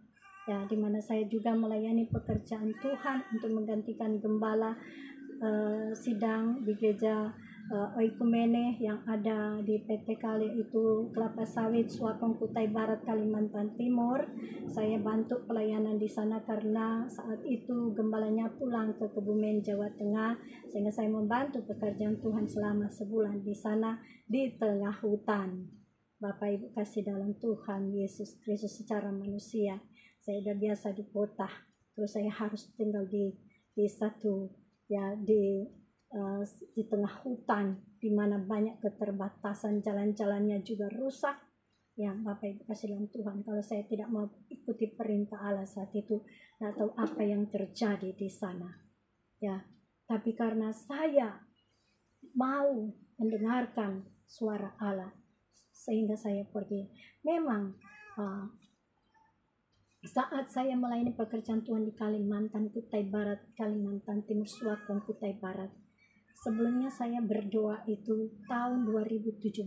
ya, di mana saya juga melayani pekerjaan Tuhan untuk menggantikan gembala sidang di gereja Oikumene yang ada di PT Kal, yaitu Kelapa Sawit, Swakong, Kutai Barat, Kalimantan Timur. Saya bantu pelayanan di sana karena saat itu gembalanya pulang ke Kebumen, Jawa Tengah, sehingga saya membantu pekerjaan Tuhan selama sebulan di sana di tengah hutan. Bapak Ibu kasih dalam Tuhan Yesus Kristus, secara manusia saya sudah biasa di kota, terus saya harus tinggal di satu, ya, di tengah hutan, di mana banyak keterbatasan, jalan-jalannya juga rusak. Ya, Bapak Ibu kasih dalam Tuhan, kalau saya tidak mau ikuti perintah Allah saat itu, tidak tahu apa yang terjadi di sana. Ya, tapi karena saya mau mendengarkan suara Allah, sehingga saya pergi. Memang saat saya melayani pekerjaan Tuhan di Kalimantan, Kutai Barat, Kalimantan Timur, Swakong, Kutai Barat, sebelumnya saya berdoa itu tahun 2017.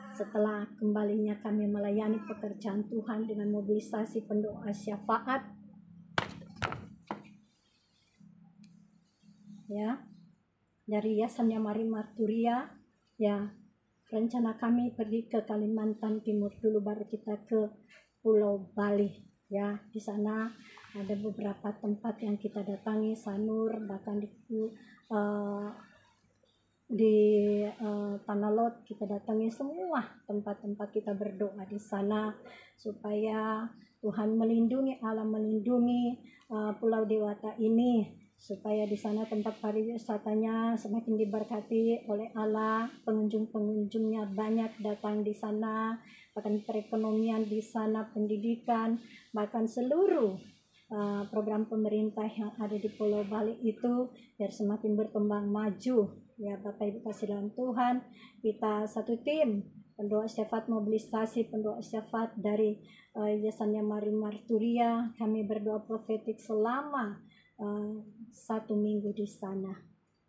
Setelah kembalinya kami melayani pekerjaan Tuhan dengan mobilisasi pendoa syafaat, ya, dari Yayasan Yamari Marturia, Ya, rencana kami pergi ke Kalimantan Timur dulu, baru kita ke Pulau Bali. Ya, di sana ada beberapa tempat yang kita datangi, Sanur, bahkan uh, di Tanah Lot kita datangi semua tempat-tempat, kita berdoa di sana supaya Tuhan melindungi, Allah melindungi Pulau Dewata ini, supaya di sana tempat pariwisatanya semakin diberkati oleh Allah, pengunjung-pengunjungnya banyak datang di sana, bahkan perekonomian di sana, pendidikan, bahkan seluruh program pemerintah yang ada di Pulau Bali itu biar semakin berkembang maju. Ya Bapak Ibu kasih dalam Tuhan, kita satu tim pendoa syafaat, mobilisasi pendoa syafaat dari Yayasannya Mari Marturia. Kami berdoa profetik selama 1 minggu di sana.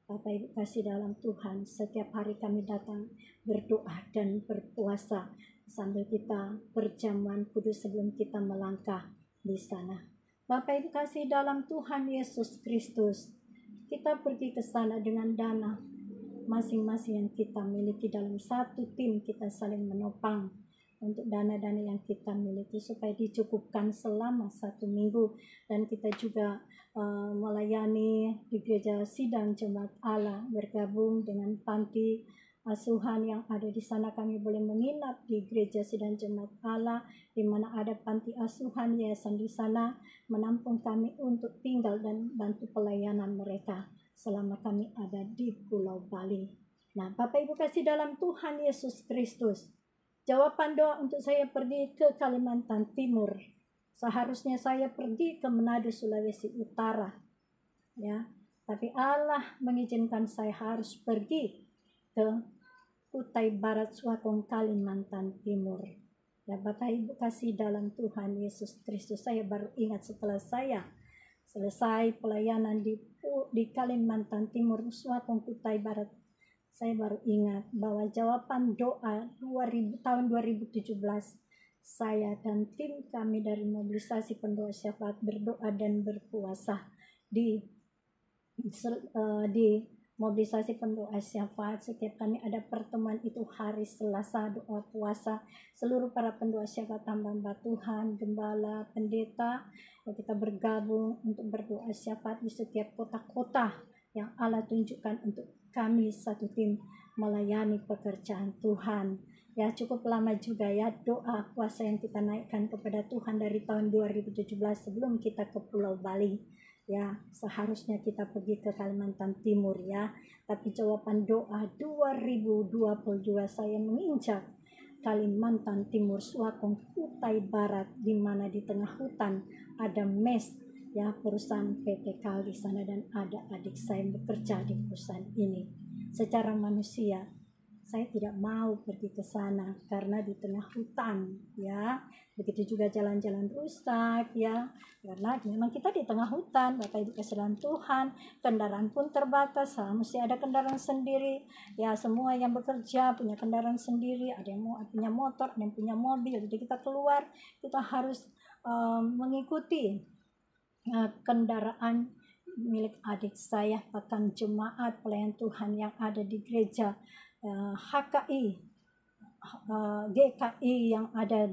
Bapak Ibu kasih dalam Tuhan, setiap hari kami datang berdoa dan berpuasa sambil kita berjamuan kudus sebelum kita melangkah di sana. Bapak Ibu kasih dalam Tuhan Yesus Kristus, kita pergi ke sana dengan dana masing-masing yang kita miliki. Dalam satu tim kita saling menopang untuk dana-dana yang kita miliki supaya dicukupkan selama 1 minggu. Dan kita juga melayani di gereja Sidang Jemaat Allah, bergabung dengan panti asuhan yang ada di sana. Kami boleh menginap di gereja Sidang Jemaat Allah, di mana ada panti asuhan yayasan di sana menampung kami untuk tinggal dan bantu pelayanan mereka selama kami ada di Pulau Bali. Nah, Bapak Ibu kasih dalam Tuhan Yesus Kristus, jawaban doa untuk saya pergi ke Kalimantan Timur, seharusnya saya pergi ke Manado, Sulawesi Utara, ya. Tapi Allah mengizinkan saya harus pergi ke Kutai Barat, Swakong, Kalimantan Timur. Ya Bapak Ibu kasih dalam Tuhan Yesus Kristus, saya baru ingat setelah saya selesai pelayanan di Kalimantan Timur, Swakong, Kutai Barat, saya baru ingat bahwa jawaban doa tahun 2017, saya dan tim kami dari mobilisasi pendoa syafaat berdoa dan berpuasa di mobilisasi pendoa syafaat. Setiap kami ada pertemuan itu hari Selasa, doa puasa, seluruh para pendoa syafaat, hamba-hamba Tuhan, gembala, pendeta, kita bergabung untuk berdoa syafaat di setiap kota-kota yang Allah tunjukkan untuk kami satu tim melayani pekerjaan Tuhan. Ya, cukup lama juga ya doa puasa yang kita naikkan kepada Tuhan dari tahun 2017 sebelum kita ke Pulau Bali. Ya, seharusnya kita pergi ke Kalimantan Timur ya, tapi jawaban doa 2022 saya menginjak Kalimantan Timur, Swakong, Kutai Barat, di mana di tengah hutan ada mes, ya, perusahaan PT KAL di sana, dan ada adik saya yang bekerja di perusahaan ini. Secara manusia saya tidak mau pergi ke sana karena di tengah hutan, ya. Begitu juga jalan-jalan rusak, ya, karena memang kita di tengah hutan. Bapak Ibu kasih dalam Tuhan, kendaraan pun terbatas, mesti ada kendaraan sendiri, ya. Semua yang bekerja punya kendaraan sendiri, ada yang punya motor, ada yang punya mobil. Jadi kita keluar, kita harus mengikuti kendaraan milik adik saya, bahkan jemaat pelayan Tuhan yang ada di gereja HKI, GKI yang ada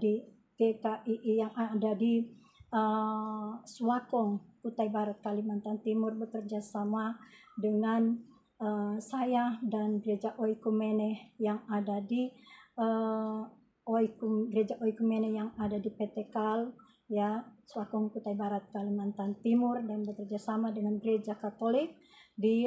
di Swakong, Kutai Barat, Kalimantan Timur, bekerja sama dengan saya dan gereja Oikumene yang ada di gereja Oikumene yang ada di PT KAL, ya, Swakong, Kutai Barat, Kalimantan Timur, dan bekerja sama dengan gereja Katolik di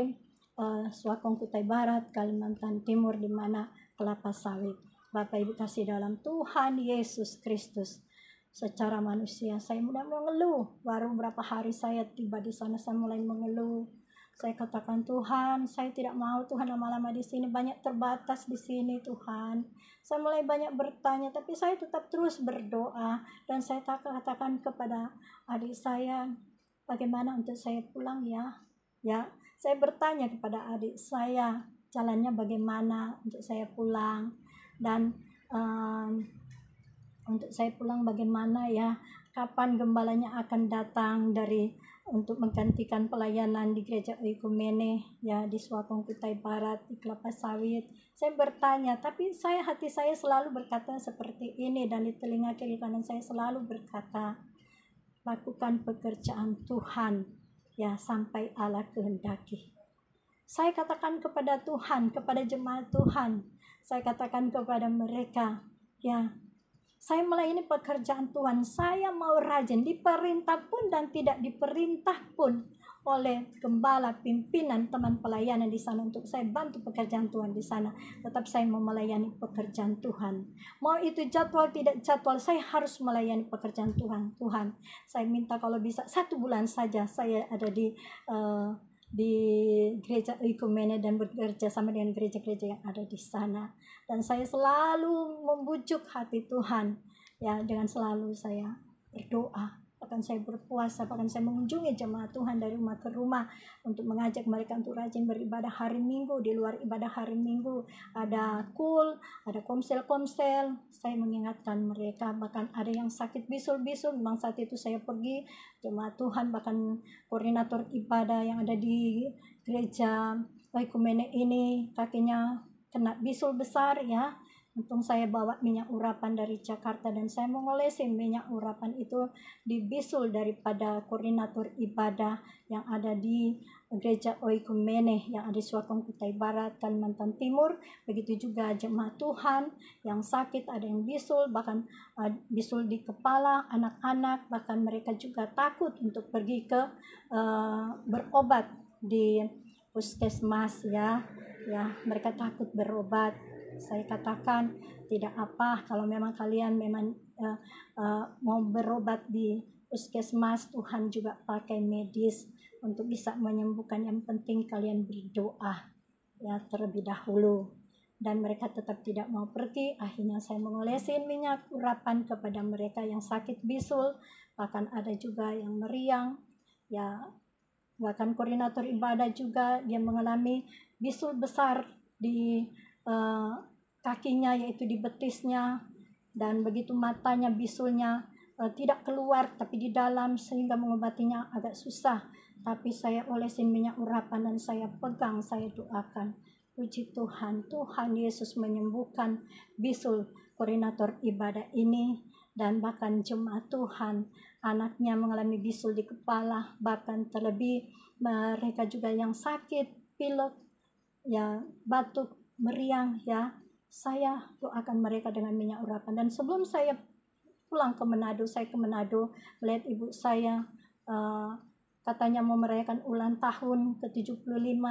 Swakong, Kutai Barat, Kalimantan Timur, di mana kelapa sawit. Bapak Ibu kasih dalam Tuhan Yesus Kristus, secara manusia saya mulai mengeluh. Baru berapa hari saya tiba di sana, saya mulai mengeluh. Saya katakan, Tuhan, saya tidak mau Tuhan lama-lama di sini, banyak terbatas di sini Tuhan. Saya mulai banyak bertanya, tapi saya tetap terus berdoa, dan saya katakan kepada adik saya, bagaimana untuk saya pulang ya? Ya, saya bertanya kepada adik saya, jalannya bagaimana untuk saya pulang, dan untuk saya pulang bagaimana ya, kapan gembalanya akan datang dari untuk menggantikan pelayanan di gereja Oikumene ya di Swakong Kutai Barat di Kelapa Sawit. Saya bertanya, tapi hati saya selalu berkata seperti ini, dan di telinga kiri kanan saya selalu berkata, lakukan pekerjaan Tuhan ya sampai Allah kehendaki. Saya katakan kepada Tuhan, kepada jemaat Tuhan, saya katakan kepada mereka, ya, saya melayani pekerjaan Tuhan, saya mau rajin, diperintah pun dan tidak diperintah pun oleh gembala, pimpinan, teman pelayanan di sana untuk saya bantu pekerjaan Tuhan di sana. Tetap saya mau melayani pekerjaan Tuhan. Mau itu jadwal tidak jadwal, saya harus melayani pekerjaan Tuhan. Tuhan, saya minta kalau bisa 1 bulan saja saya ada di gereja Oikumene dan bekerja sama dengan gereja-gereja yang ada di sana. Dan saya selalu membujuk hati Tuhan ya, dengan selalu saya berdoa, bahkan saya berpuasa, bahkan saya mengunjungi jemaat Tuhan dari rumah ke rumah untuk mengajak mereka untuk rajin beribadah hari Minggu. Di luar ibadah hari Minggu ada ada komsel-komsel, saya mengingatkan mereka. Bahkan ada yang sakit bisul-bisul, memang saat itu saya pergi jemaat Tuhan, bahkan koordinator ibadah yang ada di gereja Oikumene ini kakinya kena bisul besar ya. Untung saya bawa minyak urapan dari Jakarta dan saya mengolesin minyak urapan itu di bisul daripada koordinator ibadah yang ada di gereja Oikumene yang ada di Swakong Kutai Barat, Kalimantan Timur. Begitu juga jemaat Tuhan yang sakit, ada yang bisul, bahkan bisul di kepala, anak-anak, bahkan mereka juga takut untuk pergi ke berobat di puskesmas ya, mereka takut berobat. Saya katakan tidak apa, kalau memang kalian memang mau berobat di puskesmas, Tuhan juga pakai medis untuk bisa menyembuhkan. Yang penting kalian berdoa ya terlebih dahulu. Dan mereka tetap tidak mau pergi. Akhirnya saya mengolesin minyak urapan kepada mereka yang sakit bisul, bahkan ada juga yang meriang ya. Bahkan koordinator ibadah juga dia mengalami bisul besar di kakinya, yaitu di betisnya, dan begitu matanya bisulnya tidak keluar tapi di dalam, sehingga mengobatinya agak susah. Tapi saya olesin minyak urapan dan saya pegang, saya doakan. Puji Tuhan, Tuhan Yesus menyembuhkan bisul koordinator ibadah ini. Dan bahkan jemaat Tuhan, anaknya mengalami bisul di kepala, bahkan terlebih mereka juga yang sakit pilek ya, batuk, meriang ya, saya doakan mereka dengan minyak urapan. Dan sebelum saya pulang ke Manado, saya ke Manado melihat ibu saya katanya mau merayakan ulang tahun ke-75.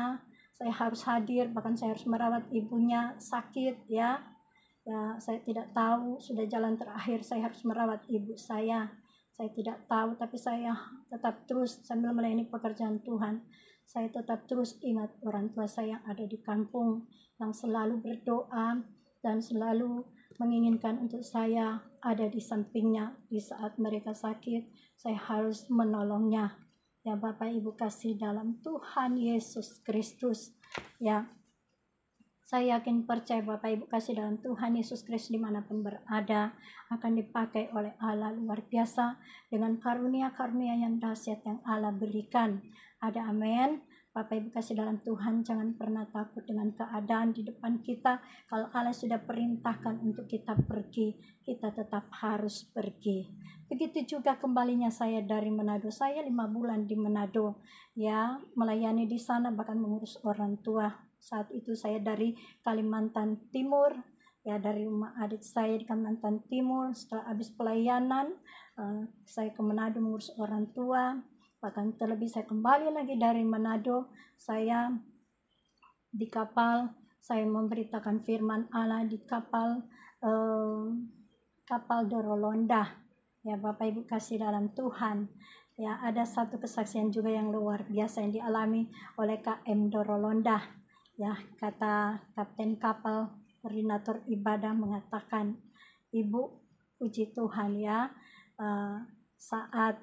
Saya harus hadir, bahkan saya harus merawat ibunya sakit ya. Saya tidak tahu, sudah jalan terakhir saya harus merawat ibu saya. Saya tidak tahu, tapi saya tetap terus sambil melayani pekerjaan Tuhan. Saya tetap terus ingat orang tua saya yang ada di kampung, yang selalu berdoa dan selalu menginginkan untuk saya ada di sampingnya di saat mereka sakit. Saya harus menolongnya. Ya Bapak Ibu kasih dalam Tuhan Yesus Kristus. Ya, saya yakin percaya Bapak Ibu kasih dalam Tuhan Yesus Kristus dimanapun berada akan dipakai oleh Allah luar biasa dengan karunia-karunia yang dahsyat yang Allah berikan. Ada amin. Bapak Ibu kasih dalam Tuhan, jangan pernah takut dengan keadaan di depan kita. Kalau Allah sudah perintahkan untuk kita pergi, kita tetap harus pergi. Begitu juga kembalinya saya dari Manado. Saya 5 bulan di Manado ya, melayani di sana, bahkan mengurus orang tua. Saat itu saya dari Kalimantan Timur ya, dari rumah adik saya di Kalimantan Timur. Setelah habis pelayanan saya ke Manado mengurus orang tua. Bahkan terlebih saya kembali lagi dari Manado, saya di kapal, saya memberitakan firman Allah di kapal Dorolonda. Ya Bapak Ibu kasih dalam Tuhan. Ya, ada satu kesaksian juga yang luar biasa yang dialami oleh KM Dorolonda. Ya, kata kapten kapal koordinator ibadah mengatakan, Ibu, puji Tuhan ya, saat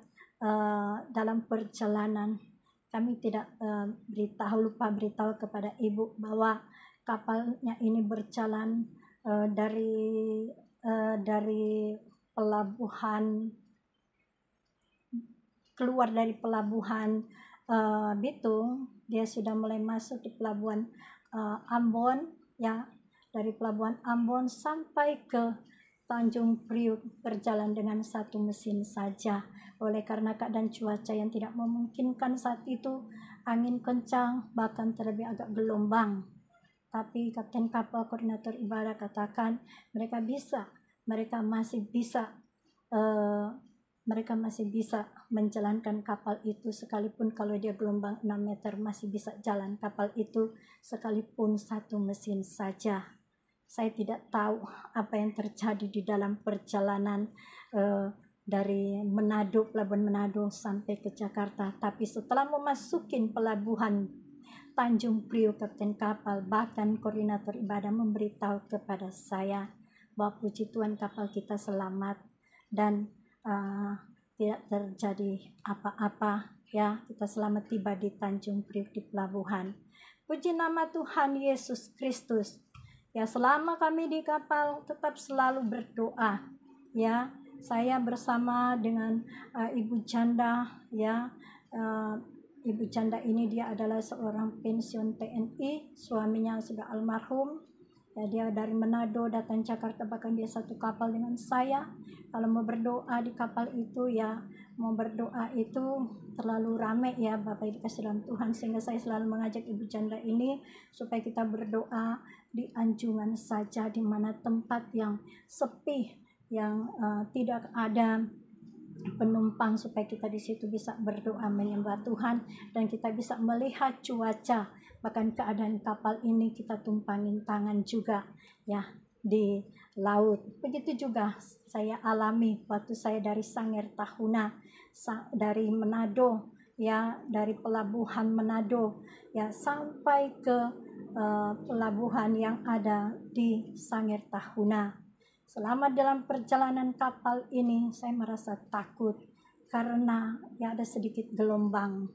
dalam perjalanan kami tidak lupa beritahu kepada ibu bahwa kapalnya ini berjalan dari pelabuhan keluar dari pelabuhan Bitung, dia sudah mulai masuk di pelabuhan Ambon, ya, dari pelabuhan Ambon sampai ke Tanjung Priuk berjalan dengan satu mesin saja. Oleh karena keadaan cuaca yang tidak memungkinkan saat itu, angin kencang, bahkan terlebih agak gelombang. Tapi kapten kapal koordinator ibadah katakan mereka masih bisa menjalankan kapal itu, sekalipun kalau dia gelombang 6 meter masih bisa jalan kapal itu sekalipun satu mesin saja. Saya tidak tahu apa yang terjadi di dalam perjalanan dari pelabuhan Manado sampai ke Jakarta. Tapi setelah memasuki pelabuhan Tanjung Priok, kapten kapal bahkan koordinator ibadah memberitahu kepada saya bahwa puji Tuhan kapal kita selamat dan tidak terjadi apa-apa, ya. Kita selamat tiba di Tanjung Priok di pelabuhan. Puji nama Tuhan Yesus Kristus. Ya, selama kami di kapal tetap selalu berdoa, ya. Saya bersama dengan Ibu Janda, ya. Ibu Janda ini dia adalah seorang pensiun TNI, suaminya sudah almarhum. Ya, dia dari Manado datang Jakarta, bahkan dia satu kapal dengan saya. Kalau mau berdoa di kapal itu, ya, mau berdoa itu terlalu ramai, ya Bapak Ibu kasih dalam Tuhan, sehingga saya selalu mengajak Ibu Janda ini supaya kita berdoa di anjungan saja, di mana tempat yang sepi, yang tidak ada penumpang, supaya kita di situ bisa berdoa menyembah Tuhan dan kita bisa melihat cuaca, bahkan keadaan kapal ini kita tumpangin tangan juga, ya, di laut. Begitu juga saya alami waktu saya dari Sangir Tahuna, dari Manado, ya, dari pelabuhan Manado, ya, sampai ke pelabuhan yang ada di Sangir Tahuna. Selama dalam perjalanan kapal ini saya merasa takut karena ya ada sedikit gelombang,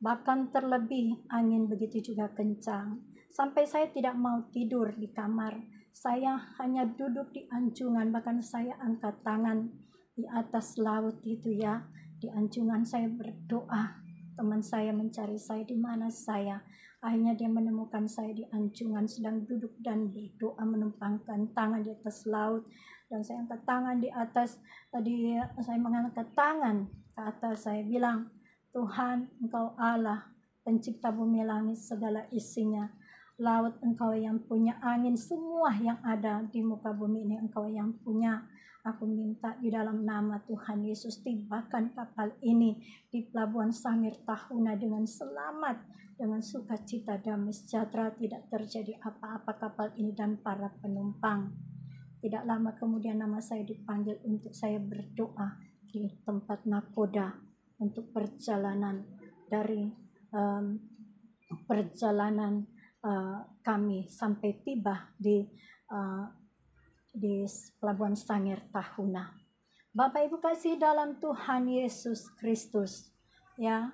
bahkan terlebih angin begitu juga kencang, sampai saya tidak mau tidur di kamar. Saya hanya duduk di anjungan, bahkan saya angkat tangan di atas laut itu, ya, di anjungan saya berdoa. Teman saya mencari saya di mana saya. Akhirnya dia menemukan saya di anjungan sedang duduk dan berdoa menumpangkan tangan di atas laut. Dan saya angkat tangan di atas, saya mengangkat tangan ke atas, saya bilang, Tuhan, Engkau Allah, pencipta bumi langit segala isinya. Laut Engkau yang punya, angin semua yang ada di muka bumi ini Engkau yang punya. Aku minta di dalam nama Tuhan Yesus, tibakan kapal ini di pelabuhan Sangir Tahuna dengan selamat, dengan sukacita, damai sejahtera, tidak terjadi apa-apa kapal ini dan para penumpang. Tidak lama kemudian nama saya dipanggil untuk saya berdoa di tempat nakoda untuk perjalanan dari perjalanan kami sampai tiba di pelabuhan Sangir Tahuna. Bapak Ibu kasih dalam Tuhan Yesus Kristus, ya,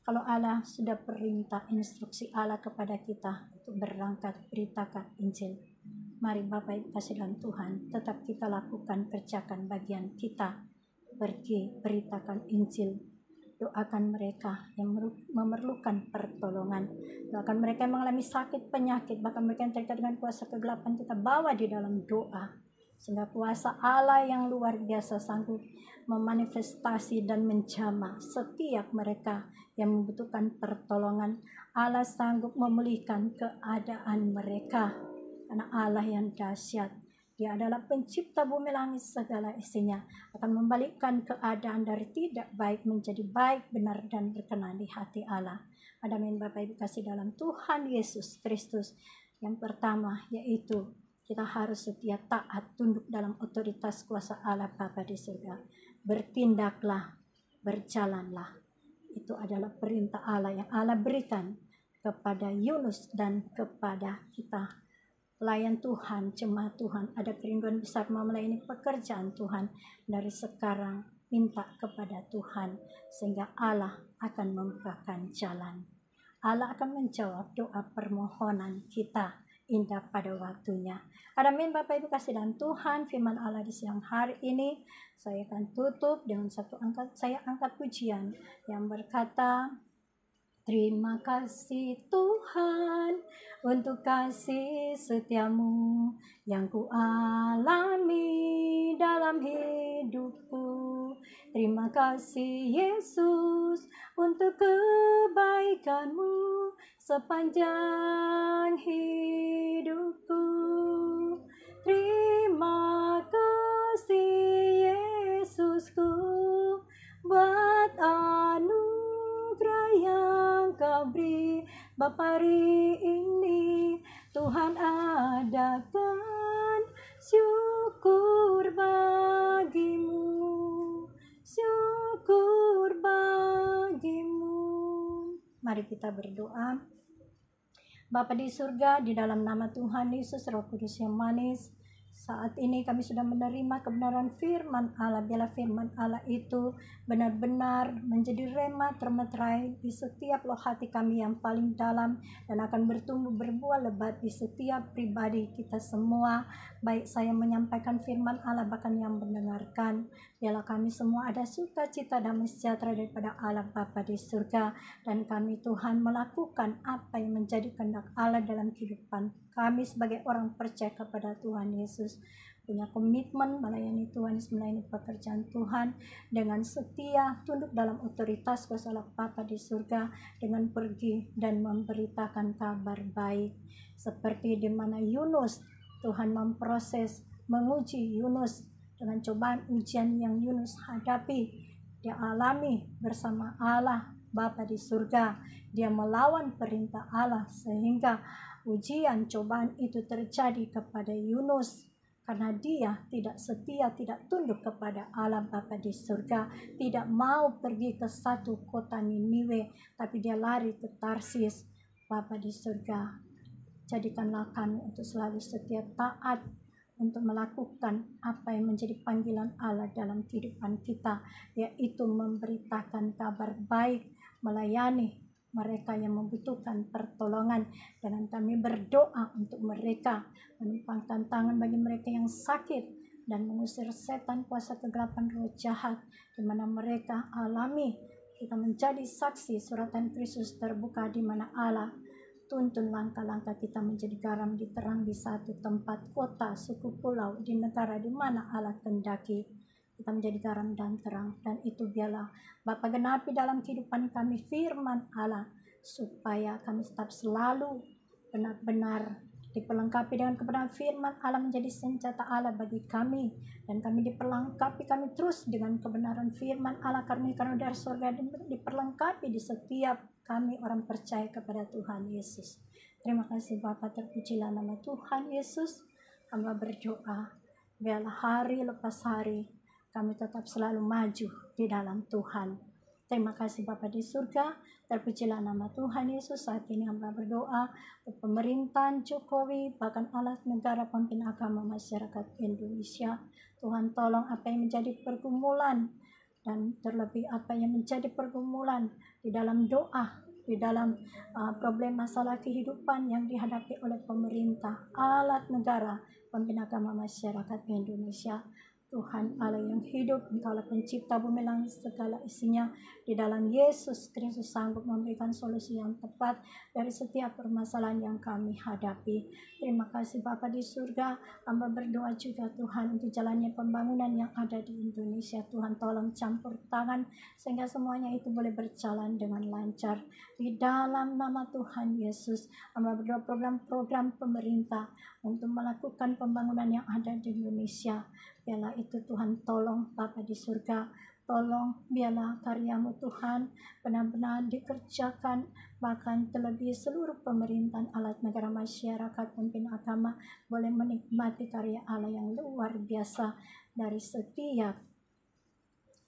kalau Allah sudah perintah instruksi Allah kepada kita untuk berangkat beritakan Injil, mari Bapak Ibu kasih dalam Tuhan, tetap kita lakukan, kerjakan bagian kita, pergi beritakan Injil, doakan mereka yang memerlukan pertolongan, doakan mereka yang mengalami sakit penyakit, bahkan mereka yang terikat dengan kuasa kegelapan, kita bawa di dalam doa, sehingga kuasa Allah yang luar biasa sanggup memanifestasi dan menjamah setiap mereka yang membutuhkan pertolongan. Allah sanggup memulihkan keadaan mereka, karena Allah yang dahsyat, Dia adalah pencipta bumi langit segala isinya, akan membalikkan keadaan dari tidak baik menjadi baik, benar dan berkenan di hati Allah. Amin Bapak Ibu kasih dalam Tuhan Yesus Kristus. Yang pertama yaitu kita harus setia, taat, tunduk dalam otoritas kuasa Allah Bapa di surga. Bertindaklah, berjalanlah. Itu adalah perintah Allah yang Allah berikan kepada Yunus dan kepada kita. Pelayan Tuhan, jemaat Tuhan, ada kerinduan besar mau melayani pekerjaan Tuhan. Dari sekarang minta kepada Tuhan, sehingga Allah akan membukakan jalan. Allah akan menjawab doa permohonan kita. indah pada waktunya. Amin. Bapak Ibu kasih dalam Tuhan, firman Allah di siang hari ini saya akan tutup dengan saya angkat pujian yang berkata, terima kasih Tuhan untuk kasih setiamu yang ku alami dalam hidupku. Terima kasih Yesus untuk kebaikanmu sepanjang hidupku. Terima kasih Yesusku buat anugerah yang kau beri. Bapa, hari ini Tuhan adakan syukur bagimu, syukur bagimu. Mari kita berdoa. Bapa di surga, di dalam nama Tuhan Yesus, Roh Kudus yang manis, saat ini kami sudah menerima kebenaran firman Allah. Biarlah firman Allah itu benar-benar menjadi rema termeterai di setiap loh hati kami yang paling dalam, dan akan bertumbuh berbuah lebat di setiap pribadi kita semua, baik saya menyampaikan firman Allah bahkan yang mendengarkan. Biarlah kami semua ada sukacita damai sejahtera daripada Allah Bapa di surga, dan kami Tuhan melakukan apa yang menjadi kehendak Allah dalam kehidupan kami sebagai orang percaya kepada Tuhan Yesus, punya komitmen melayani Tuhan, melayani pekerjaan Tuhan dengan setia, tunduk dalam otoritas kuasa Allah Bapa di surga, dengan pergi dan memberitakan kabar baik. Seperti di mana Yunus, Tuhan memproses, menguji Yunus dengan cobaan ujian yang Yunus hadapi. Dia alami bersama Allah Bapa di surga. Dia melawan perintah Allah sehingga ujian cobaan itu terjadi kepada Yunus, karena dia tidak setia, tidak tunduk kepada Allah Bapa di surga, tidak mau pergi ke satu kota Niniwe, tapi dia lari ke Tarsis. Bapa di surga, jadikanlah kami untuk selalu setia, taat untuk melakukan apa yang menjadi panggilan Allah dalam kehidupan kita, yaitu memberitakan kabar baik, melayani mereka yang membutuhkan pertolongan. Dan kami berdoa untuk mereka, menumpangkan tangan bagi mereka yang sakit, dan mengusir setan kuasa kegelapan roh jahat, di mana mereka alami. Kita menjadi saksi suratan Kristus terbuka, di mana Allah tuntun langkah-langkah kita menjadi garam di terang di satu tempat, kota, suku, pulau, di negara di mana Allah kehendaki. Kita menjadi garam dan terang, dan itu biarlah Bapa genapi dalam kehidupan kami firman Allah, supaya kami tetap selalu benar-benar diperlengkapi dengan kebenaran firman Allah, menjadi senjata Allah bagi kami, dan kami diperlengkapi, kami terus dengan kebenaran firman Allah, karena dari surga diperlengkapi di setiap kami orang percaya kepada Tuhan Yesus. Terima kasih Bapa, terpujilah nama Tuhan Yesus. Hamba berdoa, biarlah hari lepas hari kami tetap selalu maju di dalam Tuhan. Terima kasih Bapa di surga, terpujilah nama Tuhan Yesus. Saat ini hamba berdoa untuk pemerintahan Jokowi, bahkan alat negara, pemimpin agama, masyarakat Indonesia. Tuhan tolong apa yang menjadi pergumulan, dan terlebih apa yang menjadi pergumulan di dalam doa, di dalam problem masalah kehidupan yang dihadapi oleh pemerintah, alat negara, pemimpin agama, masyarakat Indonesia. Tuhan Allah yang hidup, Engkaulah pencipta bumi langit segala isinya. Di dalam Yesus Kristus sanggup memberikan solusi yang tepat dari setiap permasalahan yang kami hadapi. Terima kasih Bapa di surga. Hamba berdoa juga Tuhan untuk jalannya pembangunan yang ada di Indonesia. Tuhan tolong campur tangan sehingga semuanya itu boleh berjalan dengan lancar. Di dalam nama Tuhan Yesus, hamba berdoa program-program pemerintah untuk melakukan pembangunan yang ada di Indonesia. Biarlah itu Tuhan tolong Bapa di surga, tolong biarlah karyamu Tuhan benar-benar dikerjakan, bahkan terlebih seluruh pemerintahan, alat negara, masyarakat, pemimpin agama boleh menikmati karya Allah yang luar biasa dari setiap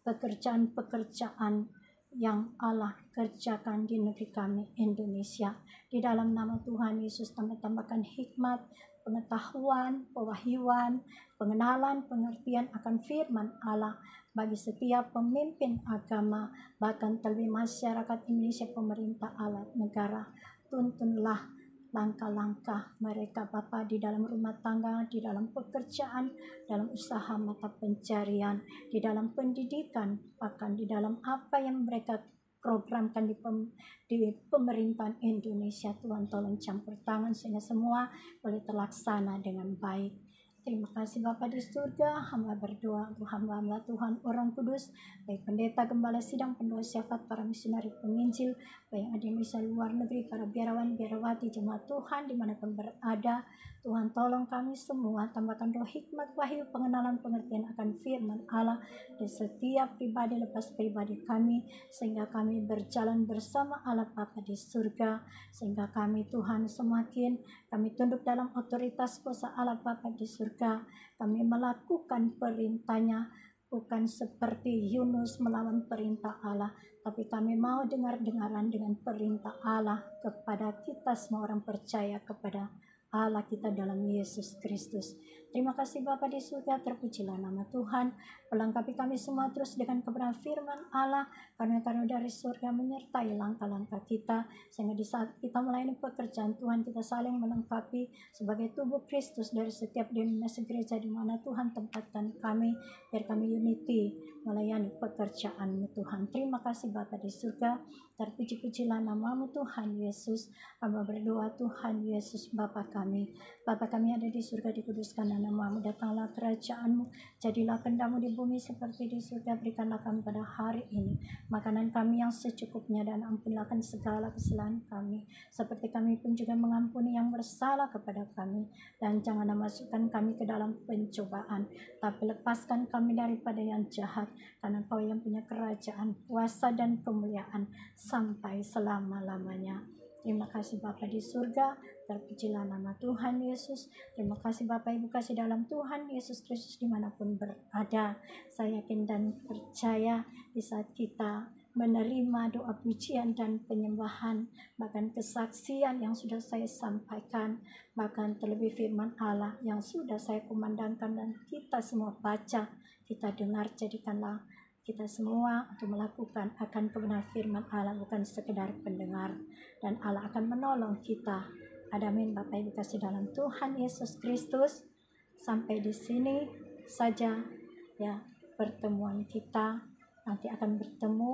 pekerjaan-pekerjaan yang Allah kerjakan di negeri kami Indonesia. Di dalam nama Tuhan Yesus, tambahkan hikmat, pengetahuan, pewahyuan, pengenalan, pengertian akan firman Allah bagi setiap pemimpin agama, bahkan terlebih masyarakat Indonesia, pemerintah, alat negara. Tuntunlah langkah-langkah mereka Bapa di dalam rumah tangga, di dalam pekerjaan, dalam usaha mata pencarian, di dalam pendidikan, bahkan di dalam apa yang mereka programkan di pemerintahan Indonesia. Tuhan tolong campur tangan sehingga semua boleh terlaksana dengan baik. Terima kasih Bapa di surga, hamba berdoa untuk hamba-hamba Tuhan orang kudus, baik pendeta, gembala sidang, pendoa syafaat, para misionari penginjil, baik yang ada di Indonesia luar negeri, para biarawan, biarawati, jemaat Tuhan dimanapun berada. Tuhan tolong kami semua, tambahkan roh hikmat, wahyu, pengenalan, pengertian akan firman Allah di setiap pribadi lepas pribadi kami, sehingga kami berjalan bersama Allah Bapa di surga, sehingga kami Tuhan semakin kami tunduk dalam otoritas kuasa Allah Bapa di surga. Kami melakukan perintahnya, bukan seperti Yunus melawan perintah Allah, tapi kami mau dengar-dengaran dengan perintah Allah kepada kita semua orang percaya kepada Allah kita dalam Yesus Kristus. Terima kasih Bapa di surga, terpujilah nama Tuhan. Pelengkapi kami semua terus dengan kebenaran firman Allah, karena dari surga menyertai langkah-langkah kita, sehingga di saat kita melayani pekerjaan Tuhan, kita saling melengkapi sebagai tubuh Kristus dari setiap denominasi gereja di mana Tuhan tempatkan kami, biar kami unity melayani pekerjaan-Mu Tuhan. Terima kasih Bapa di surga, terpuji-pujilah namamu Tuhan Yesus. Hamba berdoa Tuhan Yesus Bapa kami ada di surga, dikuduskan namamu, datanglah kerajaan-Mu, jadilah kehendak-Mu di bumi seperti di surga. Berikanlah kami pada hari ini makanan kami yang secukupnya, dan ampunilah segala kesalahan kami, seperti kami pun juga mengampuni yang bersalah kepada kami, dan janganlah masukkan kami ke dalam pencobaan, tapi lepaskan kami daripada yang jahat, karena Kau yang punya kerajaan, kuasa, dan kemuliaan sampai selama-lamanya. Terima kasih Bapa di surga, terpujilah nama Tuhan Yesus. Terima kasih Bapak Ibu kasih dalam Tuhan Yesus Kristus dimanapun berada. Saya yakin dan percaya di saat kita menerima doa pujian dan penyembahan, bahkan kesaksian yang sudah saya sampaikan, bahkan terlebih firman Allah yang sudah saya kumandangkan dan kita semua baca, kita dengar, jadikanlah kita semua untuk melakukan akan kebenaran firman Allah, bukan sekedar pendengar, dan Allah akan menolong kita. Amin Bapak Ibu kasih dalam Tuhan Yesus Kristus. Sampai di sini saja ya pertemuan kita, nanti akan bertemu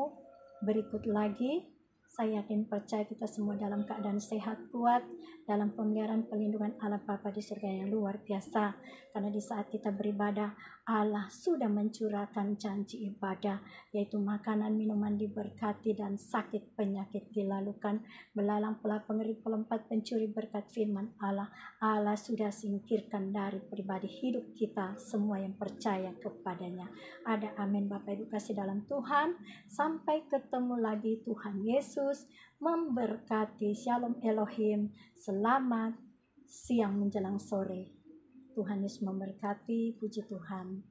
berikut lagi. Saya yakin percaya kita semua dalam keadaan sehat, kuat, dalam pemeliharaan perlindungan Allah Bapa di surga yang luar biasa. Karena di saat kita beribadah, Allah sudah mencurahkan janji ibadah, yaitu makanan, minuman diberkati, dan sakit penyakit dilalukan. Belalang, pela, pengeri, pelompat, pencuri berkat firman Allah, Allah sudah singkirkan dari pribadi hidup kita semua yang percaya kepadanya. Ada amin Bapak Ibu kasih dalam Tuhan. Sampai ketemu lagi. Tuhan Yesus memberkati. Shalom Elohim. Selamat siang menjelang sore. Tuhan Yesus memberkati. Puji Tuhan.